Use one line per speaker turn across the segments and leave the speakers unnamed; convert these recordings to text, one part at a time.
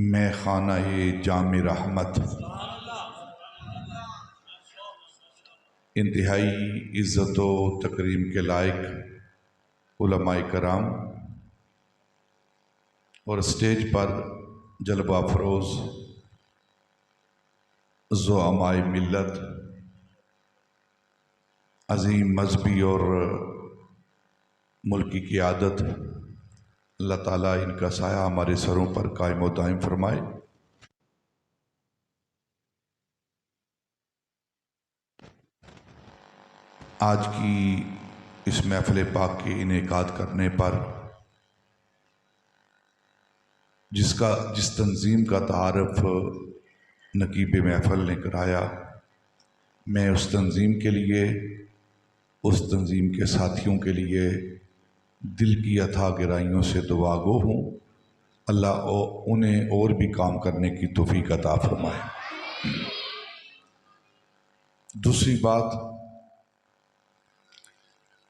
मैं खाना जाम रहमत इंतहाई इज़्ज़त व तकरीम के लायक उलमाए कराम और स्टेज पर जलवा फरोज़ ज़ुआमाए मिल्लत, अज़ीम मजहबी और मुल्की क़ियादत, अल्लाह ताला इनका साया हमारे सरों पर कायम व दायम फरमाए। आज की इस महफ़िल पाक के इनेकाद करने पर जिस तंजीम का तारफ़ नकीब महफ़िल ने कराया, मैं उस तंजीम के लिए, उस तंजीम के साथियों के लिए दिल की अथाह गहराइयों से दुआगो हूँ। अल्लाह उन्हें और भी काम करने की तौफीक अता फरमाए। दूसरी बात,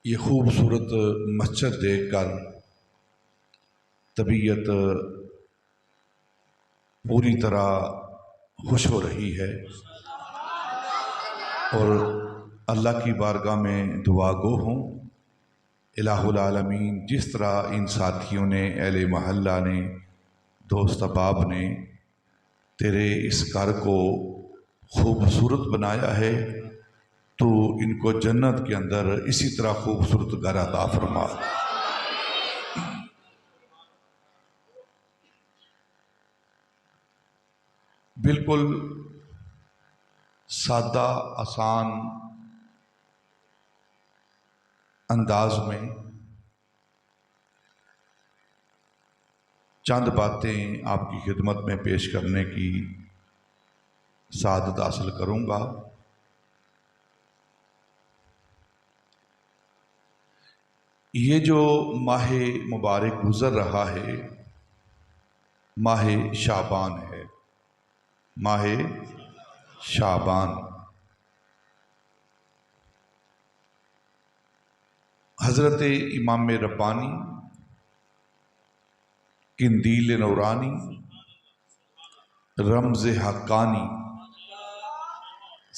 ये खूबसूरत मस्जिद देखकर तबीयत पूरी तरह खुश हो रही है और अल्लाह की बारगाह में दुआगो हूँ। इलाहुल आलमीन, जिस तरह इन साथियों ने, अहले महल्ला ने, दोस्त अहबाब ने तेरे इस घर को खूबसूरत बनाया है, तो इनको जन्नत के अंदर इसी तरह खूबसूरत घर अता फरमा। बिल्कुल सादा आसान अंदाज में चंद बातें आपकी खिदमत में पेश करने की सादत हासिल करूँगा। ये जो माह मुबारक गुज़र रहा है, माह शाबान है, माह शाबान। हज़रत इमाम रब्बानी, किंदील नूरानी, रमज़ हक्कानी,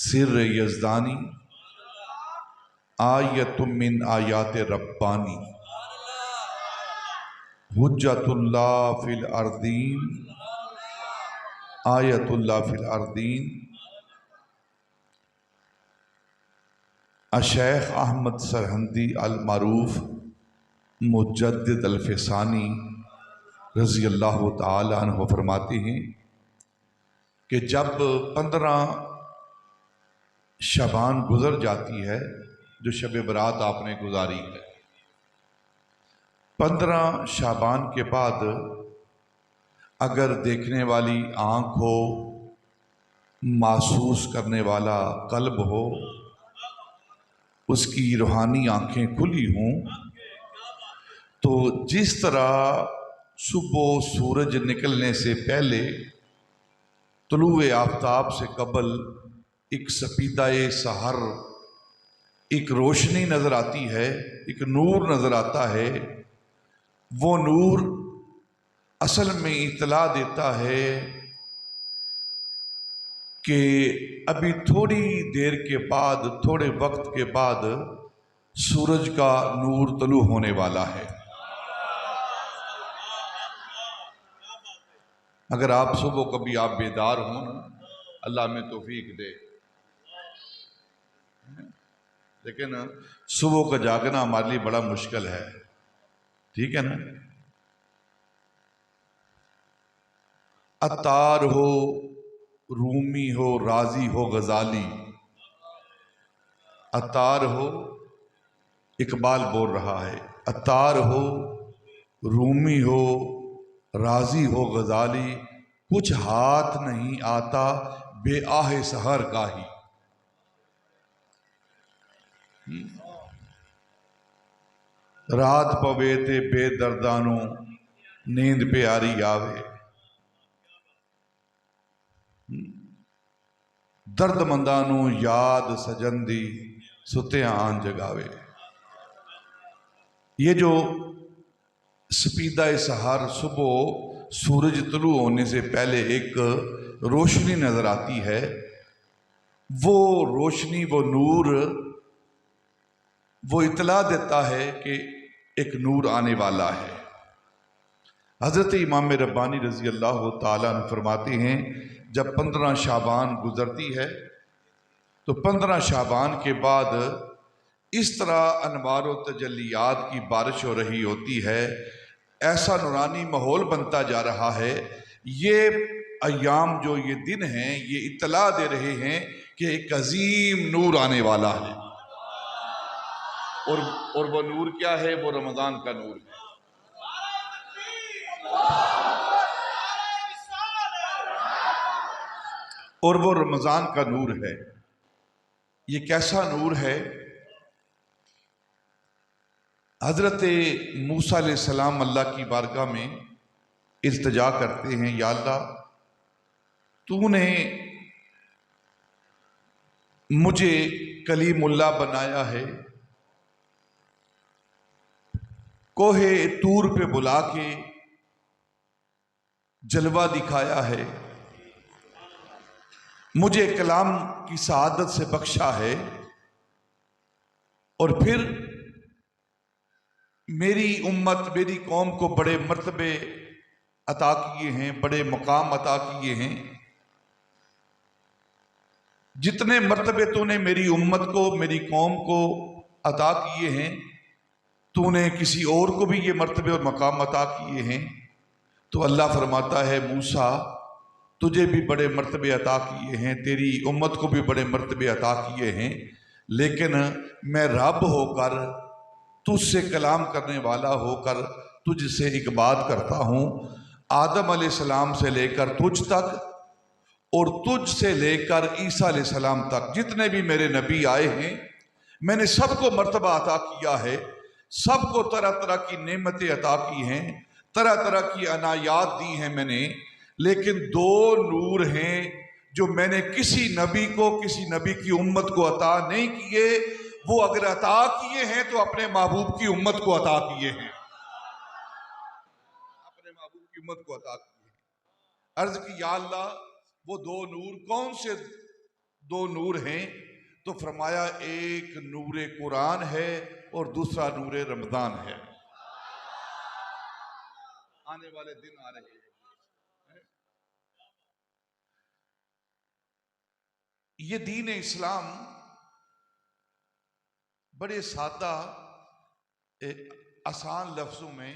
सिर यज़दानी, आयतुम मिन आयात रब्बानी, हुज्जतुल्लाह फिल अर्दीन, आयतुल्लाह फिल अर्दीन, शेख अहमद सरहंदी अल मारूफ मुजद्दिद अल फ़सानी रज़ी अल्लाह ताला अन्हु फरमाते हैं कि जब 15 शबान गुज़र जाती है, जो शब बरात आपने गुजारी है, 15 शाबान के बाद अगर देखने वाली आँख हो, महसूस करने वाला कल्ब हो, उसकी रूहानी आँखें खुली हों, तो जिस तरह सुबह सूरज निकलने से पहले तुलूए आफ्ताब से कबल एक सफीदाए सहर, एक रोशनी नज़र आती है, एक नूर नज़र आता है, वो नूर असल में इतला देता है कि अभी थोड़ी देर के बाद, थोड़े वक्त के बाद सूरज का नूर तलू होने वाला है। अगर आप सुबह कभी आप बेदार हो ना, अल्लाह में तौफीक दे, लेकिन सुबह का जागना हमारे लिए बड़ा मुश्किल है, ठीक है ना। अतार हो, रूमी हो, राजी हो, गजाली, अतार हो, इकबाल बोल रहा है, अतार हो, रूमी हो, राजी हो, गजाली, कुछ हाथ नहीं आता बेआहे सहर का ही। रात पवे ते बेदर्दानो नींद प्यारी आवे, दर्दमंदानो याद सजन दी सुते आन जगावे। ये जो सपीदा सहर सुबह सूरज तुलू होने से पहले एक रोशनी नजर आती है, वो रोशनी, वो नूर, वो इतला देता है कि एक नूर आने वाला है। हज़रत इमाम रब्बानी रज़ी अल्लाह ताला अन्हु फरमाते हैं, जब 15 शाबान गुजरती है तो 15 शाबान के बाद इस तरह अनवार व तजल्लियात की बारिश हो रही होती है, ऐसा नूरानी माहौल बनता जा रहा है। ये अयाम, जो ये दिन हैं, ये इत्तला दे रहे हैं कि एक अजीम नूर आने वाला है। और वो नूर क्या है? वो रमज़ान का नूर है। और वो रमज़ान का नूर है। ये कैसा नूर है? हज़रत मूसा अलैहिस्सलाम अल्लाह की बारगाह में इल्तिजा करते हैं, या अल्लाह, तूने मुझे कलीमुल्लाह बनाया है, कोहे तूर पे बुला के जलवा दिखाया है, मुझे कलाम की सआदत से बख्शा है, और फिर मेरी उम्मत, मेरी कौम को बड़े मर्तबे अता किए हैं, बड़े मकाम अता किए हैं। जितने मर्तबे तूने मेरी उम्मत को, मेरी कौम को अता किए हैं, तूने किसी और को भी ये मर्तबे और मकाम अता किए हैं। तो अल्लाह फरमाता है, मूसा, तुझे भी बड़े मर्तबे अता किए हैं, तेरी उम्मत को भी बड़े मर्तबे अता किए हैं, लेकिन मैं रब होकर, तुझसे कलाम करने वाला होकर तुझसे एक बात करता हूँ। आदम अलैहिस्सलाम से लेकर तुझ तक और तुझ से लेकर ईसा अलैहिस्सलाम तक जितने भी मेरे नबी आए हैं, मैंने सबको मर्तबा अता किया है, सबको तरह तरह की नेमतें अता की हैं, तरह तरह की अनायात दी हैं मैंने। लेकिन दो नूर हैं जो मैंने किसी नबी को, किसी नबी की उम्मत को अता नहीं किए। वो अगर अता किए हैं तो अपने महबूब की उम्मत को अता किए हैं, अपने महबूब की उम्मत को अता किए हैं। अर्ज की, या अल्लाह, वो दो नूर कौन से दो नूर हैं? तो फरमाया, एक नूरे कुरान है और दूसरा नूरे रमजान है। आने वाले दिन आ रहे हैं। ये दीन इस्लाम बड़े सादा आसान लफ्जों में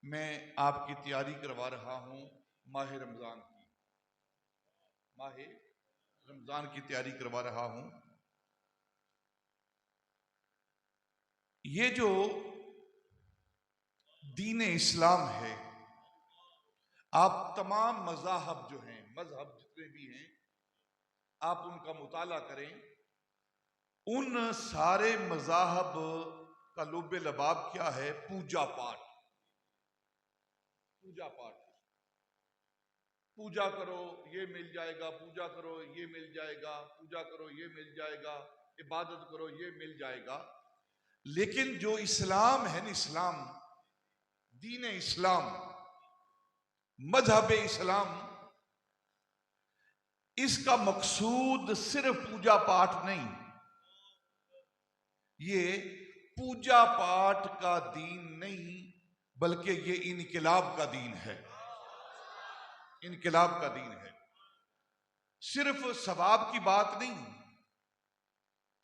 मैं आपकी तैयारी करवा रहा हूं माह रमजान की, माह रमजान की तैयारी करवा रहा हूं। ये जो दीन इस्लाम है, आप तमाम मज़ाहब जो हैं, मजहब जितने भी हैं, आप उनका मुताला करें। उन सारे मज़ाहब का लुब्बे लबाब क्या है? पूजा पाठ। पूजा पाठ, पूजा करो ये मिल जाएगा, पूजा करो ये मिल जाएगा, पूजा करो ये मिल जाएगा, इबादत करो ये मिल जाएगा। लेकिन जो इस्लाम है ना, इस्लाम, दीन इस्लाम, मजहब इस्लाम, इसका मकसूद सिर्फ पूजा पाठ नहीं। ये पूजा पाठ का दीन नहीं, बल्कि ये इनकिलाब का दीन है। इनकिलाब का दीन है। सिर्फ सवाब की बात नहीं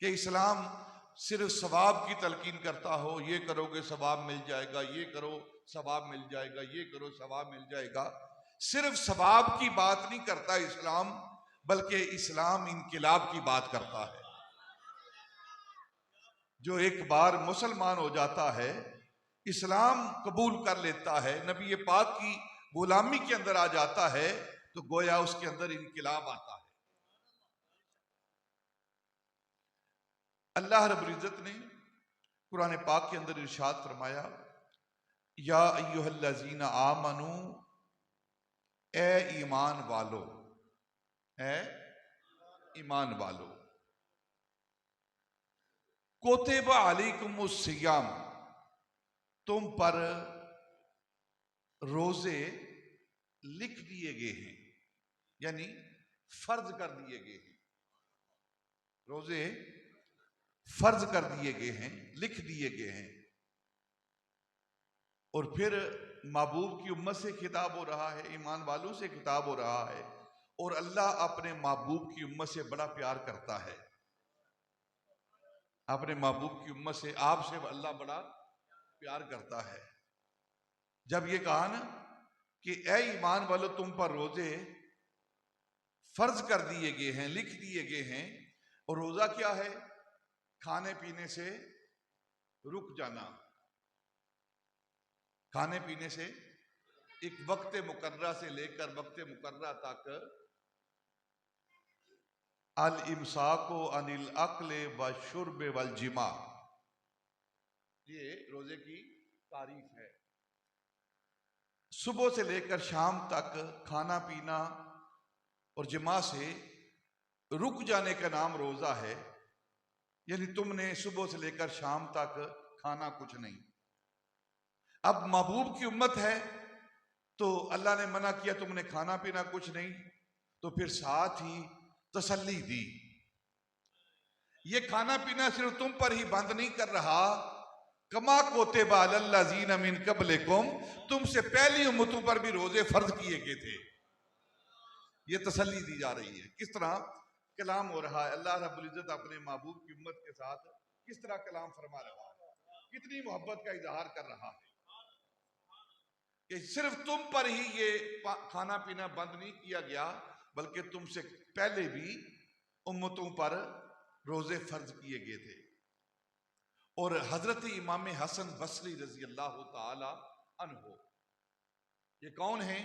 कि इस्लाम सिर्फ सवाब की तलकीन करता हो, ये करोगे सवाब मिल जाएगा, ये करो सवाब मिल जाएगा, ये करो सवाब मिल जाएगा। सिर्फ सवाब की बात नहीं करता इस्लाम, बल्कि इस्लाम इनकिलाब की बात करता है। जो एक बार मुसलमान हो जाता है, इस्लाम कबूल कर लेता है, नबी पाक की गुलामी के अंदर आ जाता है, तो गोया उसके अंदर इनकिलाब आता है। अल्लाह रब्बुल इज्जत ने कुरान पाक के अंदर इरशाद फरमाया, या अय्युहल्लज़ीना आमनू, ए ईमान वालो, ए ईमान वालो, कुतिबा अलैकुमुस सियाम, तुम पर रोजे लिख दिए गए हैं, यानी फर्ज कर दिए गए हैं। रोजे फर्ज कर दिए गए हैं, लिख दिए गए हैं। और फिर महबूब की उम्मत से खिताब हो रहा है, ईमान वालों से खिताब हो रहा है। और अल्लाह अपने महबूब की उम्मत से बड़ा प्यार करता है। अपने महबूब की उम्मत से, आपसे अल्लाह बड़ा प्यार करता है। जब ये कहा ना कि ऐ ईमान वालों तुम पर रोजे फर्ज कर दिए गए हैं, लिख दिए गए हैं। और रोजा क्या है? खाने पीने से रुक जाना, खाने पीने से एक वक्त मुकर्रा से लेकर वक्त मुकर्रा तक अल इमसाको अनिल अक्ले व शुर्ब वल जिमा, ये रोजे की तारीफ है। सुबह से लेकर शाम तक खाना पीना और जिमा से रुक जाने का नाम रोजा है। यानी तुमने सुबह से लेकर शाम तक खाना कुछ नहीं। अब महबूब की उम्मत है तो अल्लाह ने मना किया तुमने खाना पीना कुछ नहीं, तो फिर साथ ही तसल्ली दी, ये खाना पीना सिर्फ तुम पर ही बंद नहीं कर रहा, कमा कोतेबा अलल्लाज़ीना मिन क़ब्लिकुम, तुमसे पहली उम्मतों पर भी रोजे फर्ज किए गए थे। ये तसल्ली दी जा रही है। किस तरह कलाम हो रहा है, अल्लाह रब्बुल इज्जत अपने महबूब की उम्मत के साथ किस तरह कलाम फरमा रहा है, कितनी मोहब्बत का इजहार कर रहा है कि सिर्फ तुम पर ही ये खाना पीना बंद नहीं किया गया, बल्कि तुमसे पहले भी उम्मतों पर रोजे फर्ज किए गए थे। और हजरत इमाम हसन बसरी रजी अल्लाह ताला अन्हो, ये कौन है?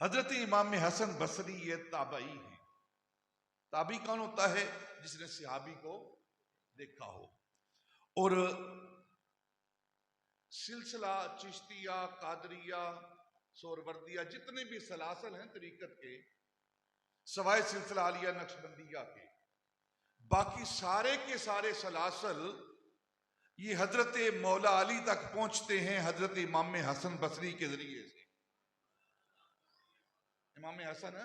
हजरत इमाम हसन बसरी ये ताबई है। ताबी कौन होता है? जिसने सहाबी को देखा हो। और सिलसिला चिश्तिया, कादरिया, सोरवर्दिया, जितने भी सलासल हैं तरीकत के, सवाए सिलसिला आलिया नक्शबंदिया के, बाकी सारे के सारे सलासल ये हजरत मौला अली तक पहुंचते हैं हजरत इमाम हसन बसरी के जरिए से। इमाम हसन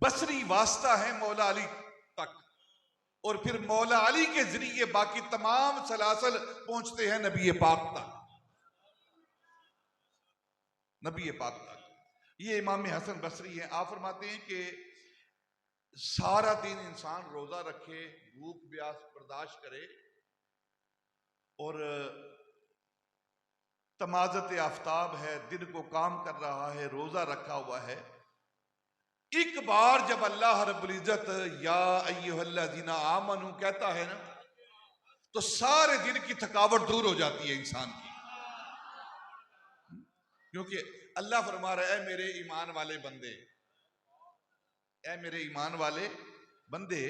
बसरी वास्ता है मौला अली तक, और फिर मौला अली के जरिए बाकी तमाम सलासल पहुंचते हैं नबी पाक तक, नबी पाक तक। ये इमाम हसन बसरी है। आप फरमाते हैं कि सारा दिन इंसान रोजा रखे, भूख प्यास बर्दाश्त करे और तमाजत आफ्ताब है, दिन को काम कर रहा है, रोजा रखा हुआ है। एक बार जब अल्लाह रब्बुल इज्जत या अय्युहल्लज़ीना आमनू कहता है ना, तो सारे दिन की थकावट दूर हो जाती है इंसान की। क्योंकि अल्लाह फरमा रहा है मेरे ईमान वाले बंदे, ऐ मेरे ईमान वाले बंदे।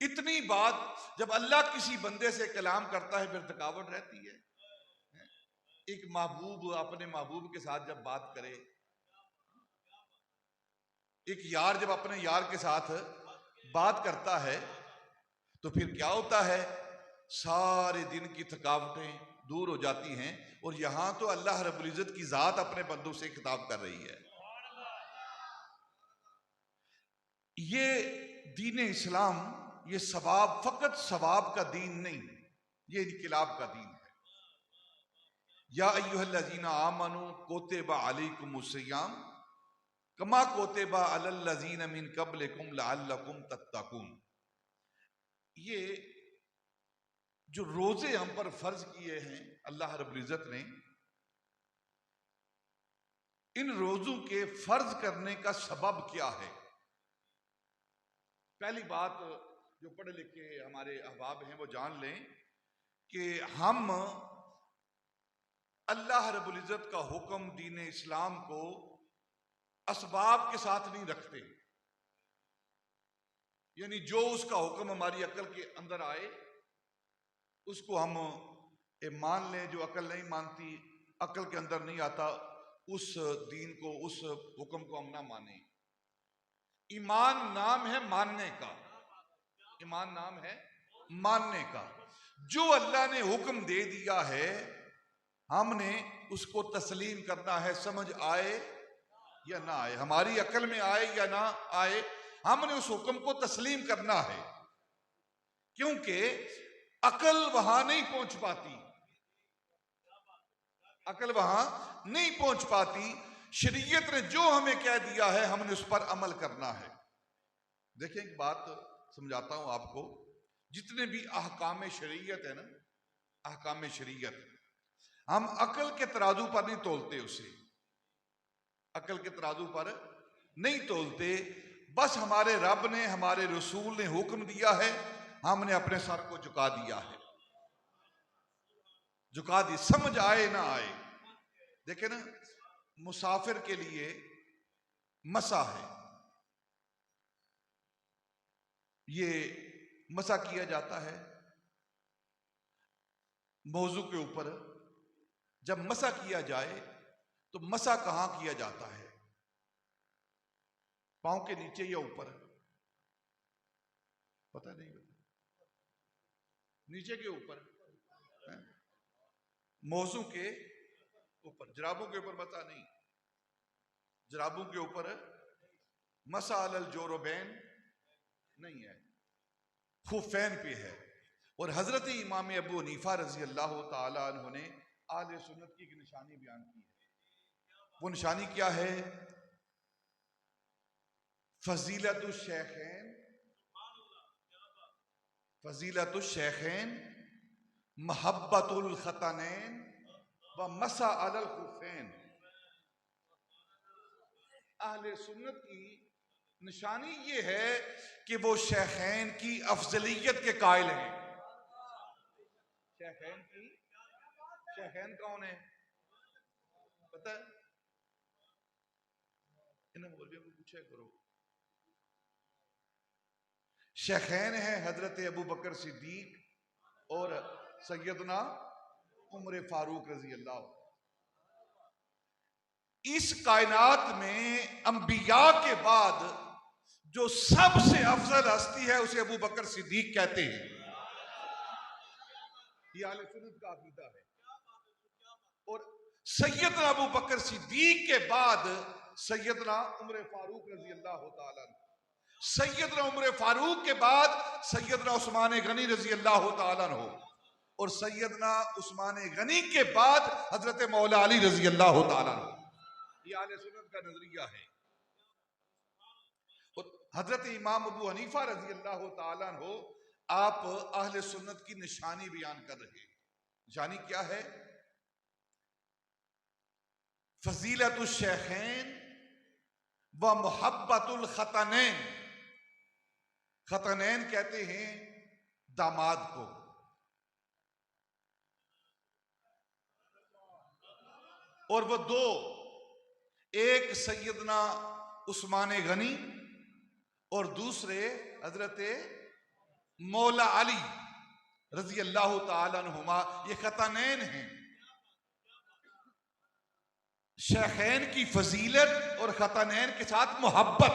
इतनी बात जब अल्लाह किसी बंदे से कलाम करता है फिर थकावट रहती है। एक महबूब अपने महबूब के साथ जब बात करे, एक यार जब अपने यार के साथ बात करता है तो फिर क्या होता है, सारे दिन की थकावटें दूर हो जाती हैं। और यहां तो अल्लाह रब्बुल इज्जत की जात अपने बंदों से खिताब कर रही है। ये दीन इस्लाम, ये सवाब, फकत सवाब का दीन नहीं, ये इनकिलाब का दीन है। या अय्युहल्लज़ीना आमनू कुतिबा अलैकुमुस सियाम कमा कुतिबा अलल्लज़ीना मिन क़ब्लिकुम लअल्लकुम तत्तकून। ये जो रोजे हम पर फर्ज किए हैं अल्लाह रब्बुल इज्जत ने, इन रोजों के फर्ज करने का सबब क्या है? पहली बात जो पढ़े लिखे हमारे अहबाब हैं वो जान लें कि हम अल्लाह रब्बुल इज्जत का हुक्म दीन इस्लाम को असबाब के साथ नहीं रखते। यानी जो उसका हुक्म हमारी अकल के अंदर आए उसको हम मान लें, जो अकल नहीं मानती, अकल के अंदर नहीं आता, उस दीन को, उस हुक्म को हम ना माने। ईमान नाम है मानने का, ईमान नाम है मानने का। जो अल्लाह ने हुक्म दे दिया है हमने उसको तस्लीम करना है, समझ आए या ना आए, हमारी अकल में आए या ना आए, हमने उस हुक्म को तस्लीम करना है। क्योंकि अकल वहां नहीं पहुंच पाती, अकल वहां नहीं पहुंच पाती। शरीयत ने जो हमें कह दिया है हमने उस पर अमल करना है। देखिए एक बात समझाता हूं आपको, जितने भी अहकाम शरीयत है ना, अहकाम शरीयत, हम अकल के तराजू पर नहीं तोलते उसे, अकल के तराजू पर नहीं तोलते। बस हमारे रब ने, हमारे रसूल ने हुक्म दिया है, हमने अपने सर को झुका दिया है, झुका दी, समझ आए ना आए। देखे ना, मुसाफिर के लिए मसा है, ये मसा किया जाता है मौजू के ऊपर। जब मसा किया जाए तो मसा कहां किया जाता है, पांव के नीचे या ऊपर? पता नहीं, नीचे के ऊपर, मौजू के ऊपर, जराबों के ऊपर मसा नहीं, जराबों के ऊपर मसा अलल जोरोबैन नहीं है, खुफैन पे है। और हजरत इमाम अबू हनीफा रजी अल्लाह ताला अन्हु ने आले सुन्नत की एक निशानी बयान की है। वो निशानी क्या है? फजीलतुश शेखैन, फजीलतुश शेखैन, महब्बतुल खतनैन व मसा अलल खुफैन। अहले सुन्नत की निशानी ये है कि वो शेखैन की अफजलियत के कायल हैं। शेखैन की, शेखैन कौन है पता है? इन मौलवियों को पूछा करो। शेखैन है हजरत अबू बकर सिद्दीक और सैयदना उमर फारूक रजी अल्लाह। इस कायनात में अंबिया के बाद जो सबसे अफजल हस्ती है उसे अबू बकर सिद्दीक कहते हैं। ये आले सुन्नत का अकीदा है। और सैयदना अबू बकर सिद्दीक के बाद सैयदना उमर फारूक रजी अल्लाह तआला, सैयदना उमर फारूक के बाद सैयदना उस्मान गनी रजी अल्लाह तआला हो, और सैयदना उस्मान गनी के बाद हजरत मौला अली रजी अल्लाह तआला हो। ये आले सुन्नत का नजरिया है। और हजरत इमाम अबू हनीफा रजी अल्लाह तआला हो, आप अहले सुन्नत की निशानी बयान कर रहे हैं। निशानी क्या है? फजीलतुल शेखैन व मुहब्बतुल खतनैन। खतनैन कहते हैं दामाद को, और वो दो, एक सैयदना उस्मान गनी और दूसरे हजरत मौला अली रजी अल्लाह तआला अन्हुमा, ये खतनैन हैं। शेखैन की फजीलत और खतनैन के साथ मोहब्बत,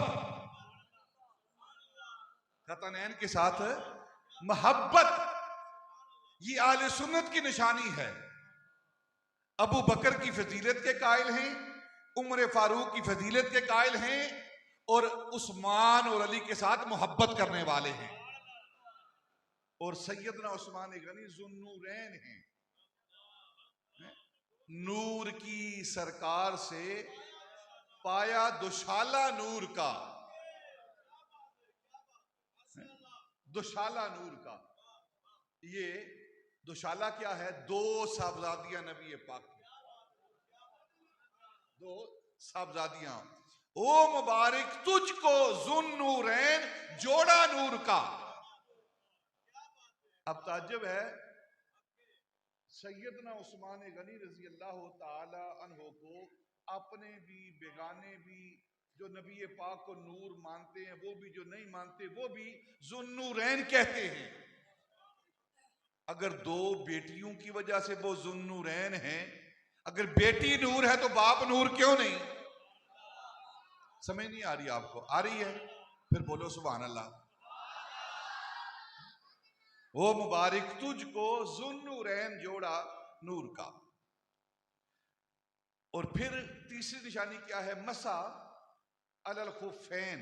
खतनैन के साथ मोहब्बत, ये आले सुन्नत की निशानी है। अबू बकर की फजीलत के कायल हैं, उमर फारूक की फजीलत के कायल हैं, और उस्मान और अली के साथ मोहब्बत करने वाले हैं। और सैयदना उस्मान गनी जुन्नूरैन हैं, नूर की सरकार से पाया दुशाला नूर का, दुशाला नूर का। ये दुशाला क्या है? दो साहबजादियां नबी पाक की, दो साहबजादियां। ओ मुबारक तुझको जुन्नूरैन, जोड़ा नूर का। अब ताज्जुब है, सैयदना उस्मान गनी रजी अल्लाह ताला अन्हो को अपने भी बेगाने भी, जो नबी पाक को नूर मानते हैं वो भी, जो नहीं मानते वो भी, जुन्नूरैन कहते हैं। अगर दो बेटियों की वजह से वो जुन्नूरैन हैं, अगर बेटी नूर है तो बाप नूर क्यों नहीं? समझ नहीं आ रही आपको? आ रही है? फिर बोलो सुभान अल्लाह। वो मुबारक तुझको जुन्नूरैन, जोड़ा नूर का। और फिर तीसरी निशानी क्या है? मसा अलल खुफैन,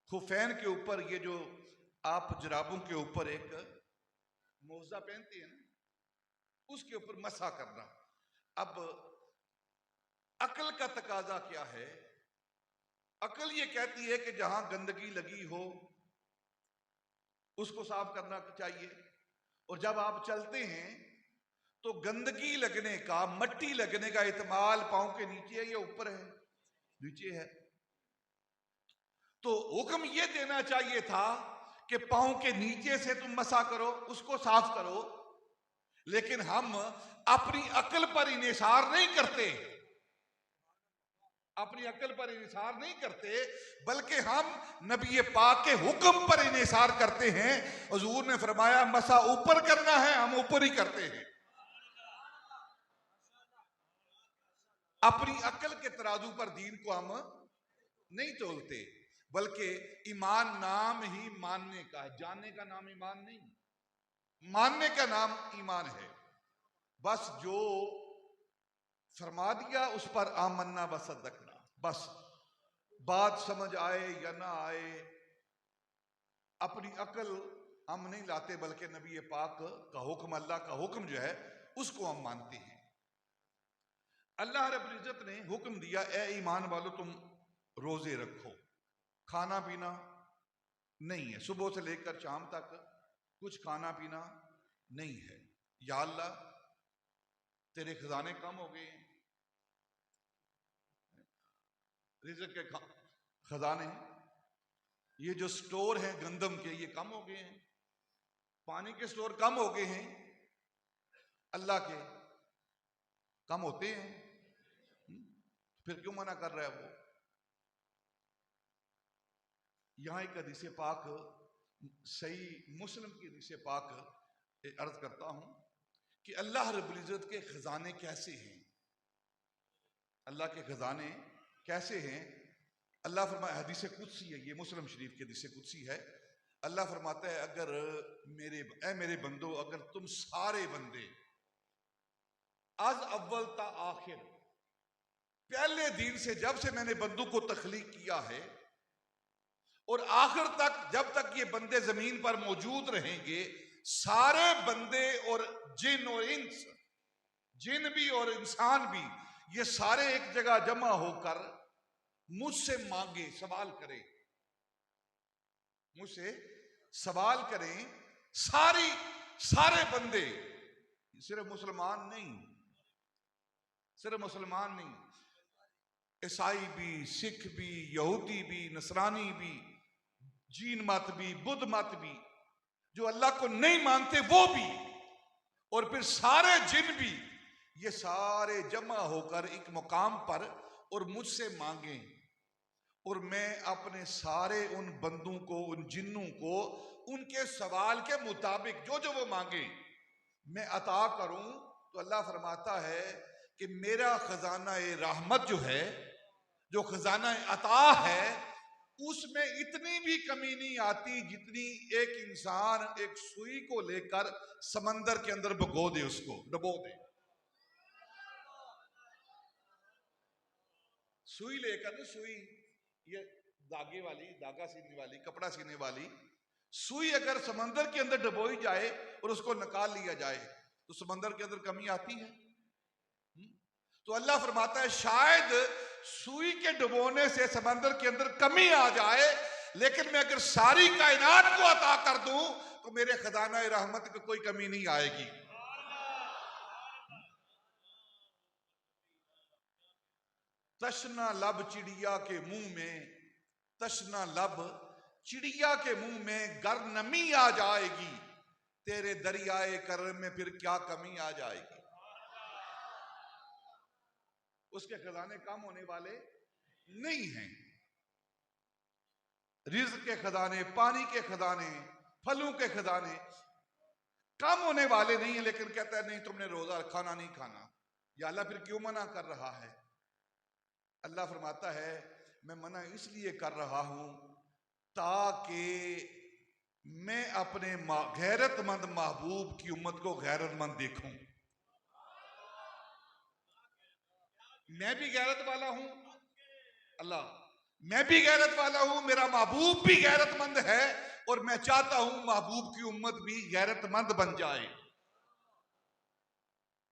खुफैन के ऊपर, ये जो आप जराबों के ऊपर एक मोजा पहनते हैं ना, उसके ऊपर मसा करना। अब अकल का तकाजा क्या है? अकल ये कहती है कि जहां गंदगी लगी हो उसको साफ करना चाहिए, और जब आप चलते हैं तो गंदगी लगने का, मट्टी लगने का इत्माल पांव के नीचे है या ऊपर है? नीचे है। तो हुक्म यह देना चाहिए था कि पांव के नीचे से तुम मसा करो, उसको साफ करो, लेकिन हम अपनी अकल पर इन्हिसार नहीं करते, अपनी अकल पर इन्हिसार नहीं करते, बल्कि हम नबी पाक के हुक्म पर इन्हिसार करते हैं। हुजूर ने फरमाया मसा ऊपर करना है, हम ऊपर ही करते हैं। अपनी अकल के तराजू पर दीन को हम नहीं तोलते, बल्कि ईमान नाम ही मानने का है, जानने का नाम ईमान नहीं, मानने का नाम ईमान है। बस जो फरमा दिया उस पर आमन्ना वसद्दकना, बस बात समझ आए या ना आए, अपनी अकल हम नहीं लाते, बल्कि नबी पाक का हुक्म, अल्लाह का हुक्म जो है उसको हम मानते हैं। अल्लाह रब्बुल इज्जत ने हुक्म दिया, ए ईमान वालों तुम रोजे रखो, खाना पीना नहीं है, सुबह से लेकर शाम तक कुछ खाना पीना नहीं है। या अल्लाह तेरे खजाने कम हो गए, रिज़्क़ के खजाने, ये जो स्टोर हैं गंदम के, ये कम हो गए हैं, पानी के स्टोर कम हो गए हैं, अल्लाह के कम होते हैं, फिर क्यों मना कर रहा है वो? यहां एक हदीस पाक, सही मुस्लिम की हदीस पाक अर्ज करता हूं कि अल्लाह रब्बुल इज्जत के खजाने कैसे हैं, अल्लाह के खजाने कैसे हैं। अल्लाह फरमाया, हदीस कुदसी है, ये मुस्लिम शरीफ की हदीस कुदसी है। अल्लाह फरमाता है, अगर मेरे बंदो, अगर तुम सारे बंदे आज अव्वल ता आखिर, पहले दिन से जब से मैंने बंदों को तख्लीक किया है और आखिर तक, जब तक ये बंदे जमीन पर मौजूद रहेंगे, सारे बंदे और जिन और इंस, जिन भी और इंसान भी, ये सारे एक जगह जमा होकर मुझसे मांगे, सवाल करें, मुझसे सवाल करें, सारे बंदे, सिर्फ मुसलमान नहीं, सिर्फ मुसलमान नहीं, ईसाई भी, सिख भी, यहूदी भी, नसरानी भी, जीन मत भी, बुद्ध मत भी, जो अल्लाह को नहीं मानते वो भी, और फिर सारे जिन भी, ये सारे जमा होकर एक मुकाम पर और मुझसे मांगे, और मैं अपने सारे उन बंदों को, उन जिन्नों को, उनके सवाल के मुताबिक जो जो वो मांगे मैं अता करूं। तो अल्लाह फरमाता है कि मेरा खजाना रहमत जो है, जो खजाना अता है, उसमें इतनी भी कमी नहीं आती जितनी एक इंसान एक सुई को लेकर समंदर के अंदर भगो दे, उसको डबो दे। सुई लेकर ना, सुई ये धागे वाली, धागा सीने वाली, कपड़ा सीने वाली सुई अगर समंदर के अंदर डबोई जाए और उसको निकाल लिया जाए तो समंदर के अंदर कमी आती है? तो अल्लाह फरमाता है, शायद सुई के डुबोने से समंदर के अंदर कमी आ जाए, लेकिन मैं अगर सारी कायनात को अता कर दूं तो मेरे खजाना रहमत की कोई कमी नहीं आएगी। तशना लब चिड़िया के मुंह में, तशना लब चिड़िया के मुंह में गर नमी आ जाएगी, तेरे दरियाए करम में फिर क्या कमी आ जाएगी। उसके खजाने कम होने वाले नहीं हैं। रिज़्क़ के खजाने, पानी के खजाने, फलों के खजाने कम होने वाले नहीं है, लेकिन कहता है नहीं तुमने रोजा खाना नहीं खाना। या अल्लाह फिर क्यों मना कर रहा है? अल्लाह फरमाता है, मैं मना इसलिए कर रहा हूं ताकि मैं अपने गैरतमंद महबूब की उम्मत को गैरतमंद देखूं। मैं भी गैरत वाला हूं, अल्लाह, मैं भी गैरत वाला हूं, मेरा महबूब भी गैरतमंद है, और मैं चाहता हूं महबूब की उम्मत भी गैरतमंद बन जाए।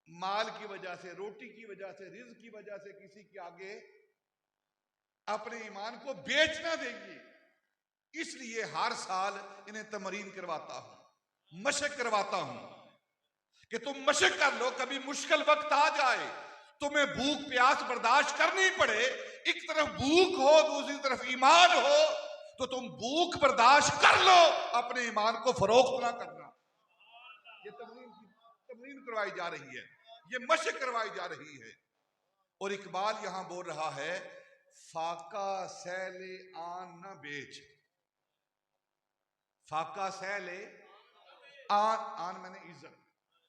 माल की वजह से, रोटी की वजह से, रिज़्क की वजह से किसी के आगे अपने ईमान को बेच ना देंगे। इसलिए हर साल इन्हें तमरीन करवाता हूं, मशक करवाता हूं कि तुम मशक कर लो, कभी मुश्किल वक्त आ जाए, तुम्हें भूख प्यास बर्दाश्त करनी पड़े, एक तरफ भूख हो दूसरी तरफ ईमान हो, तो तुम भूख बर्दाश्त कर लो, अपने ईमान को फरोख्त ना करना। ये तमरीन करवाई जा रही है, ये मशक करवाई जा रही है। और इकबाल यहां बोल रहा है, फाका सैले आन न बेच, फाका सैले आन, आन मैंने इज्जत,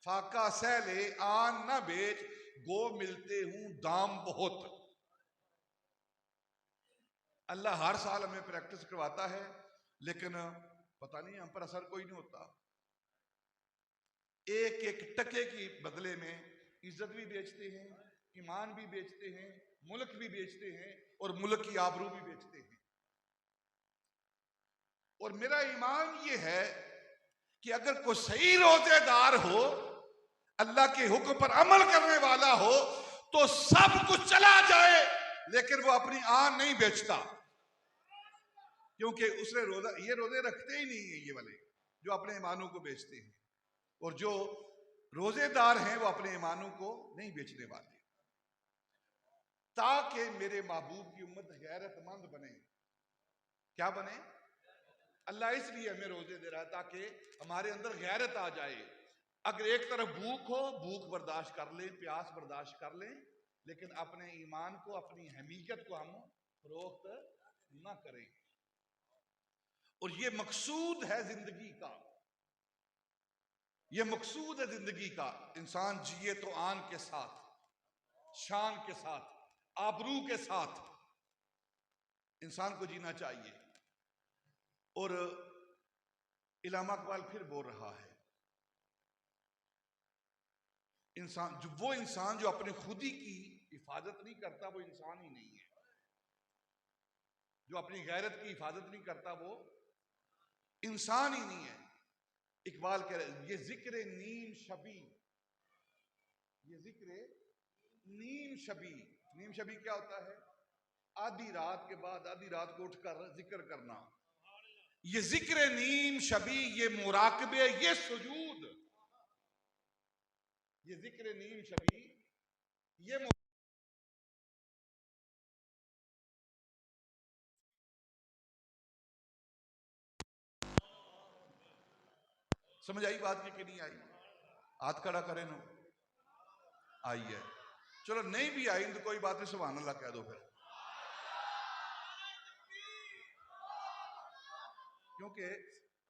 फाका सैले आन न बेच, गो मिलते हूं दाम बहुत। अल्लाह हर साल हमें प्रैक्टिस करवाता है, लेकिन पता नहीं हम पर असर कोई नहीं होता। एक एक टके की बदले में इज्जत भी बेचते हैं, ईमान भी बेचते हैं, मुल्क भी बेचते हैं, और मुल्क की आबरू भी बेचते हैं। और मेरा ईमान ये है कि अगर कोई सही रोजेदार हो, अल्लाह के हुक्म पर अमल करने वाला हो, तो सब कुछ चला जाए, लेकिन वो अपनी आन नहीं बेचता, क्योंकि उसने रोजा, ये रोजे रखते ही नहीं है ये वाले जो अपने ईमानों को बेचते हैं, और जो रोजेदार हैं वो अपने ईमानों को नहीं बेचने वाले। ताकि मेरे महबूब की उम्मत गैरतमंद बने। क्या बने? अल्लाह इसलिए हमें रोजे दे रहा है ताकि हमारे अंदर गैरत आ जाए। अगर एक तरफ भूख हो, भूख बर्दाश्त कर लें, प्यास बर्दाश्त कर लें, लेकिन अपने ईमान को, अपनी हमीकत को हम फरोख्त ना करें। और ये मकसूद है जिंदगी का, ये मकसूद है जिंदगी का। इंसान जिए तो आन के साथ, शान के साथ, आबरू के साथ इंसान को जीना चाहिए। और इलामा इकबाल फिर बोल रहा है, इंसान जो, वो इंसान जो अपने खुदी की हिफाजत नहीं करता वो इंसान ही नहीं है। जो अपनी गैरत की हिफाजत नहीं करता वो इंसान ही नहीं है। इकबाल कह रहे, ये जिक्र नीम शबी, ये जिक्र नीम शबी, नीम शबी क्या होता है? आधी रात के बाद आधी रात को उठकर जिक्र करना। ये जिक्र नीम शबी, ये मुराकबे, ये सुजूद, ये जिक्र नीम शबी, ये समझ आई बात की नहीं आई? हाथ खड़ा करें नो, आई है। चलो नहीं भी आई तो कोई बात नहीं, सुभान अल्लाह कह दो फिर, क्योंकि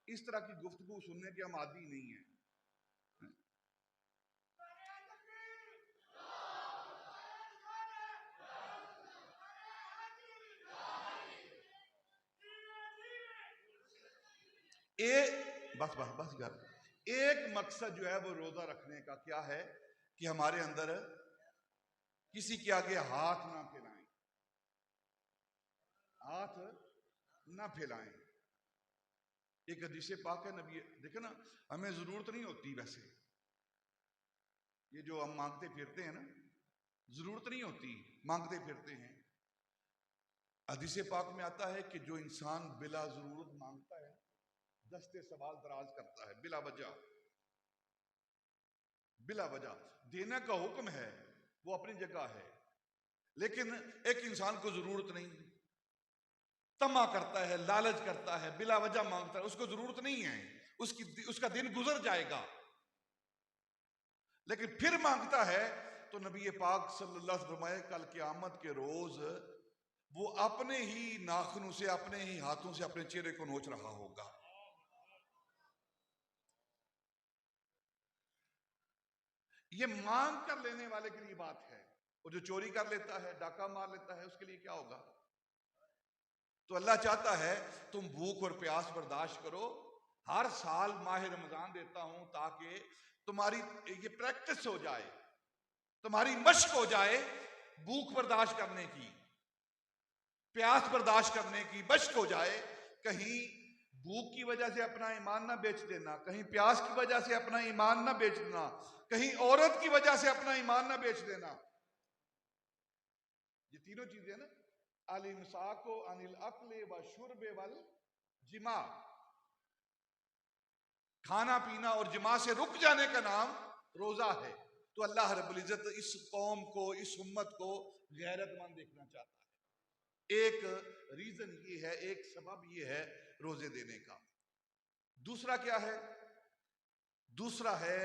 इस तरह की गुफ्तगू सुनने के हम आदी नहीं है। बस बस बस यार, एक मकसद जो है वो रोजा रखने का क्या है कि हमारे अंदर किसी के आगे हाथ ना फैलाएं, हाथ ना फैलाएं। एक हदीस पाक है नबी, देखो ना, हमें जरूरत नहीं होती वैसे, ये जो हम मांगते फिरते हैं ना, जरूरत नहीं होती, मांगते फिरते हैं। हदीस पाक में आता है कि जो इंसान बिला जरूरत मांगता है, दस्ते सवाल दराज करता है बिला वजह, बिला वजह। देने का हुक्म है, वो अपनी जगह है, लेकिन एक इंसान को जरूरत नहीं, तमा करता है, लालच करता है, बिला वजह मांगता है, उसको जरूरत नहीं है, उसका दिन गुजर जाएगा, लेकिन फिर मांगता है, तो नबी पाक सल्लल्लाहु अलैहि वसल्लम फरमाए, कल क़यामत के रोज वो अपने ही नाखूनों से, अपने ही हाथों से अपने चेहरे को नोच रहा होगा। ये मांग कर लेने वाले के लिए बात है, और जो चोरी कर लेता है, डाका मार लेता है, उसके लिए क्या होगा? तो अल्लाह चाहता है तुम भूख और प्यास बर्दाश्त करो। हर साल माह रमजान देता हूं ताकि तुम्हारी ये प्रैक्टिस हो जाए, तुम्हारी मश्क हो जाए भूख बर्दाश्त करने की, प्यास बर्दाश्त करने की, बश्क हो जाए, कहीं भूख की वजह से अपना ईमान ना बेच देना, कहीं प्यास की वजह से अपना ईमान ना बेच देना, कहीं औरत की वजह से अपना ईमान ना बेच देना। ये तीनों चीजें ना, अल इमसाको अनिल अक्ल व शुर्ब वल जिमा, खाना पीना और जिमा से रुक जाने का नाम रोजा है। तो अल्लाह रब्बुल इज्जत इस कौम को, इस उम्मत को गैरतमंद देखना चाहता है। एक रीजन ये है, एक सबब ये है रोजे देने का। दूसरा क्या है? दूसरा है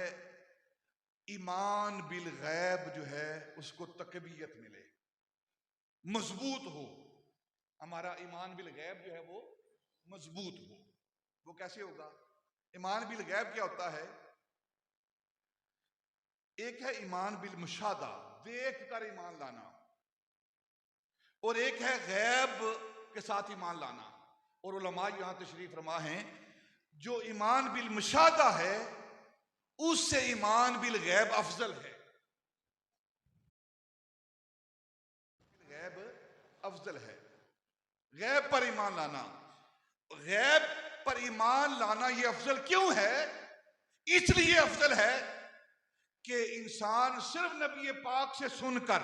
ईमान बिल गैब जो है उसको तकबीयत मिले, मजबूत हो। हमारा ईमान बिल गैब जो है वो मजबूत हो। वो कैसे होगा? ईमान बिल गैब क्या होता है? एक है ईमान बिल मुशादा, देख कर ईमान लाना, और एक है गैब के साथ ईमान लाना। और उलमा यहां तशरीफ फरमा हैं, जो ईमान बिल मुशादा है उससे ईमान बिल गैब अफजल है। गैब अफजल है। गैब पर ईमान लाना, गैब पर ईमान लाना ये अफजल क्यों है? इसलिए अफजल है कि इंसान सिर्फ नबी पाक से सुनकर,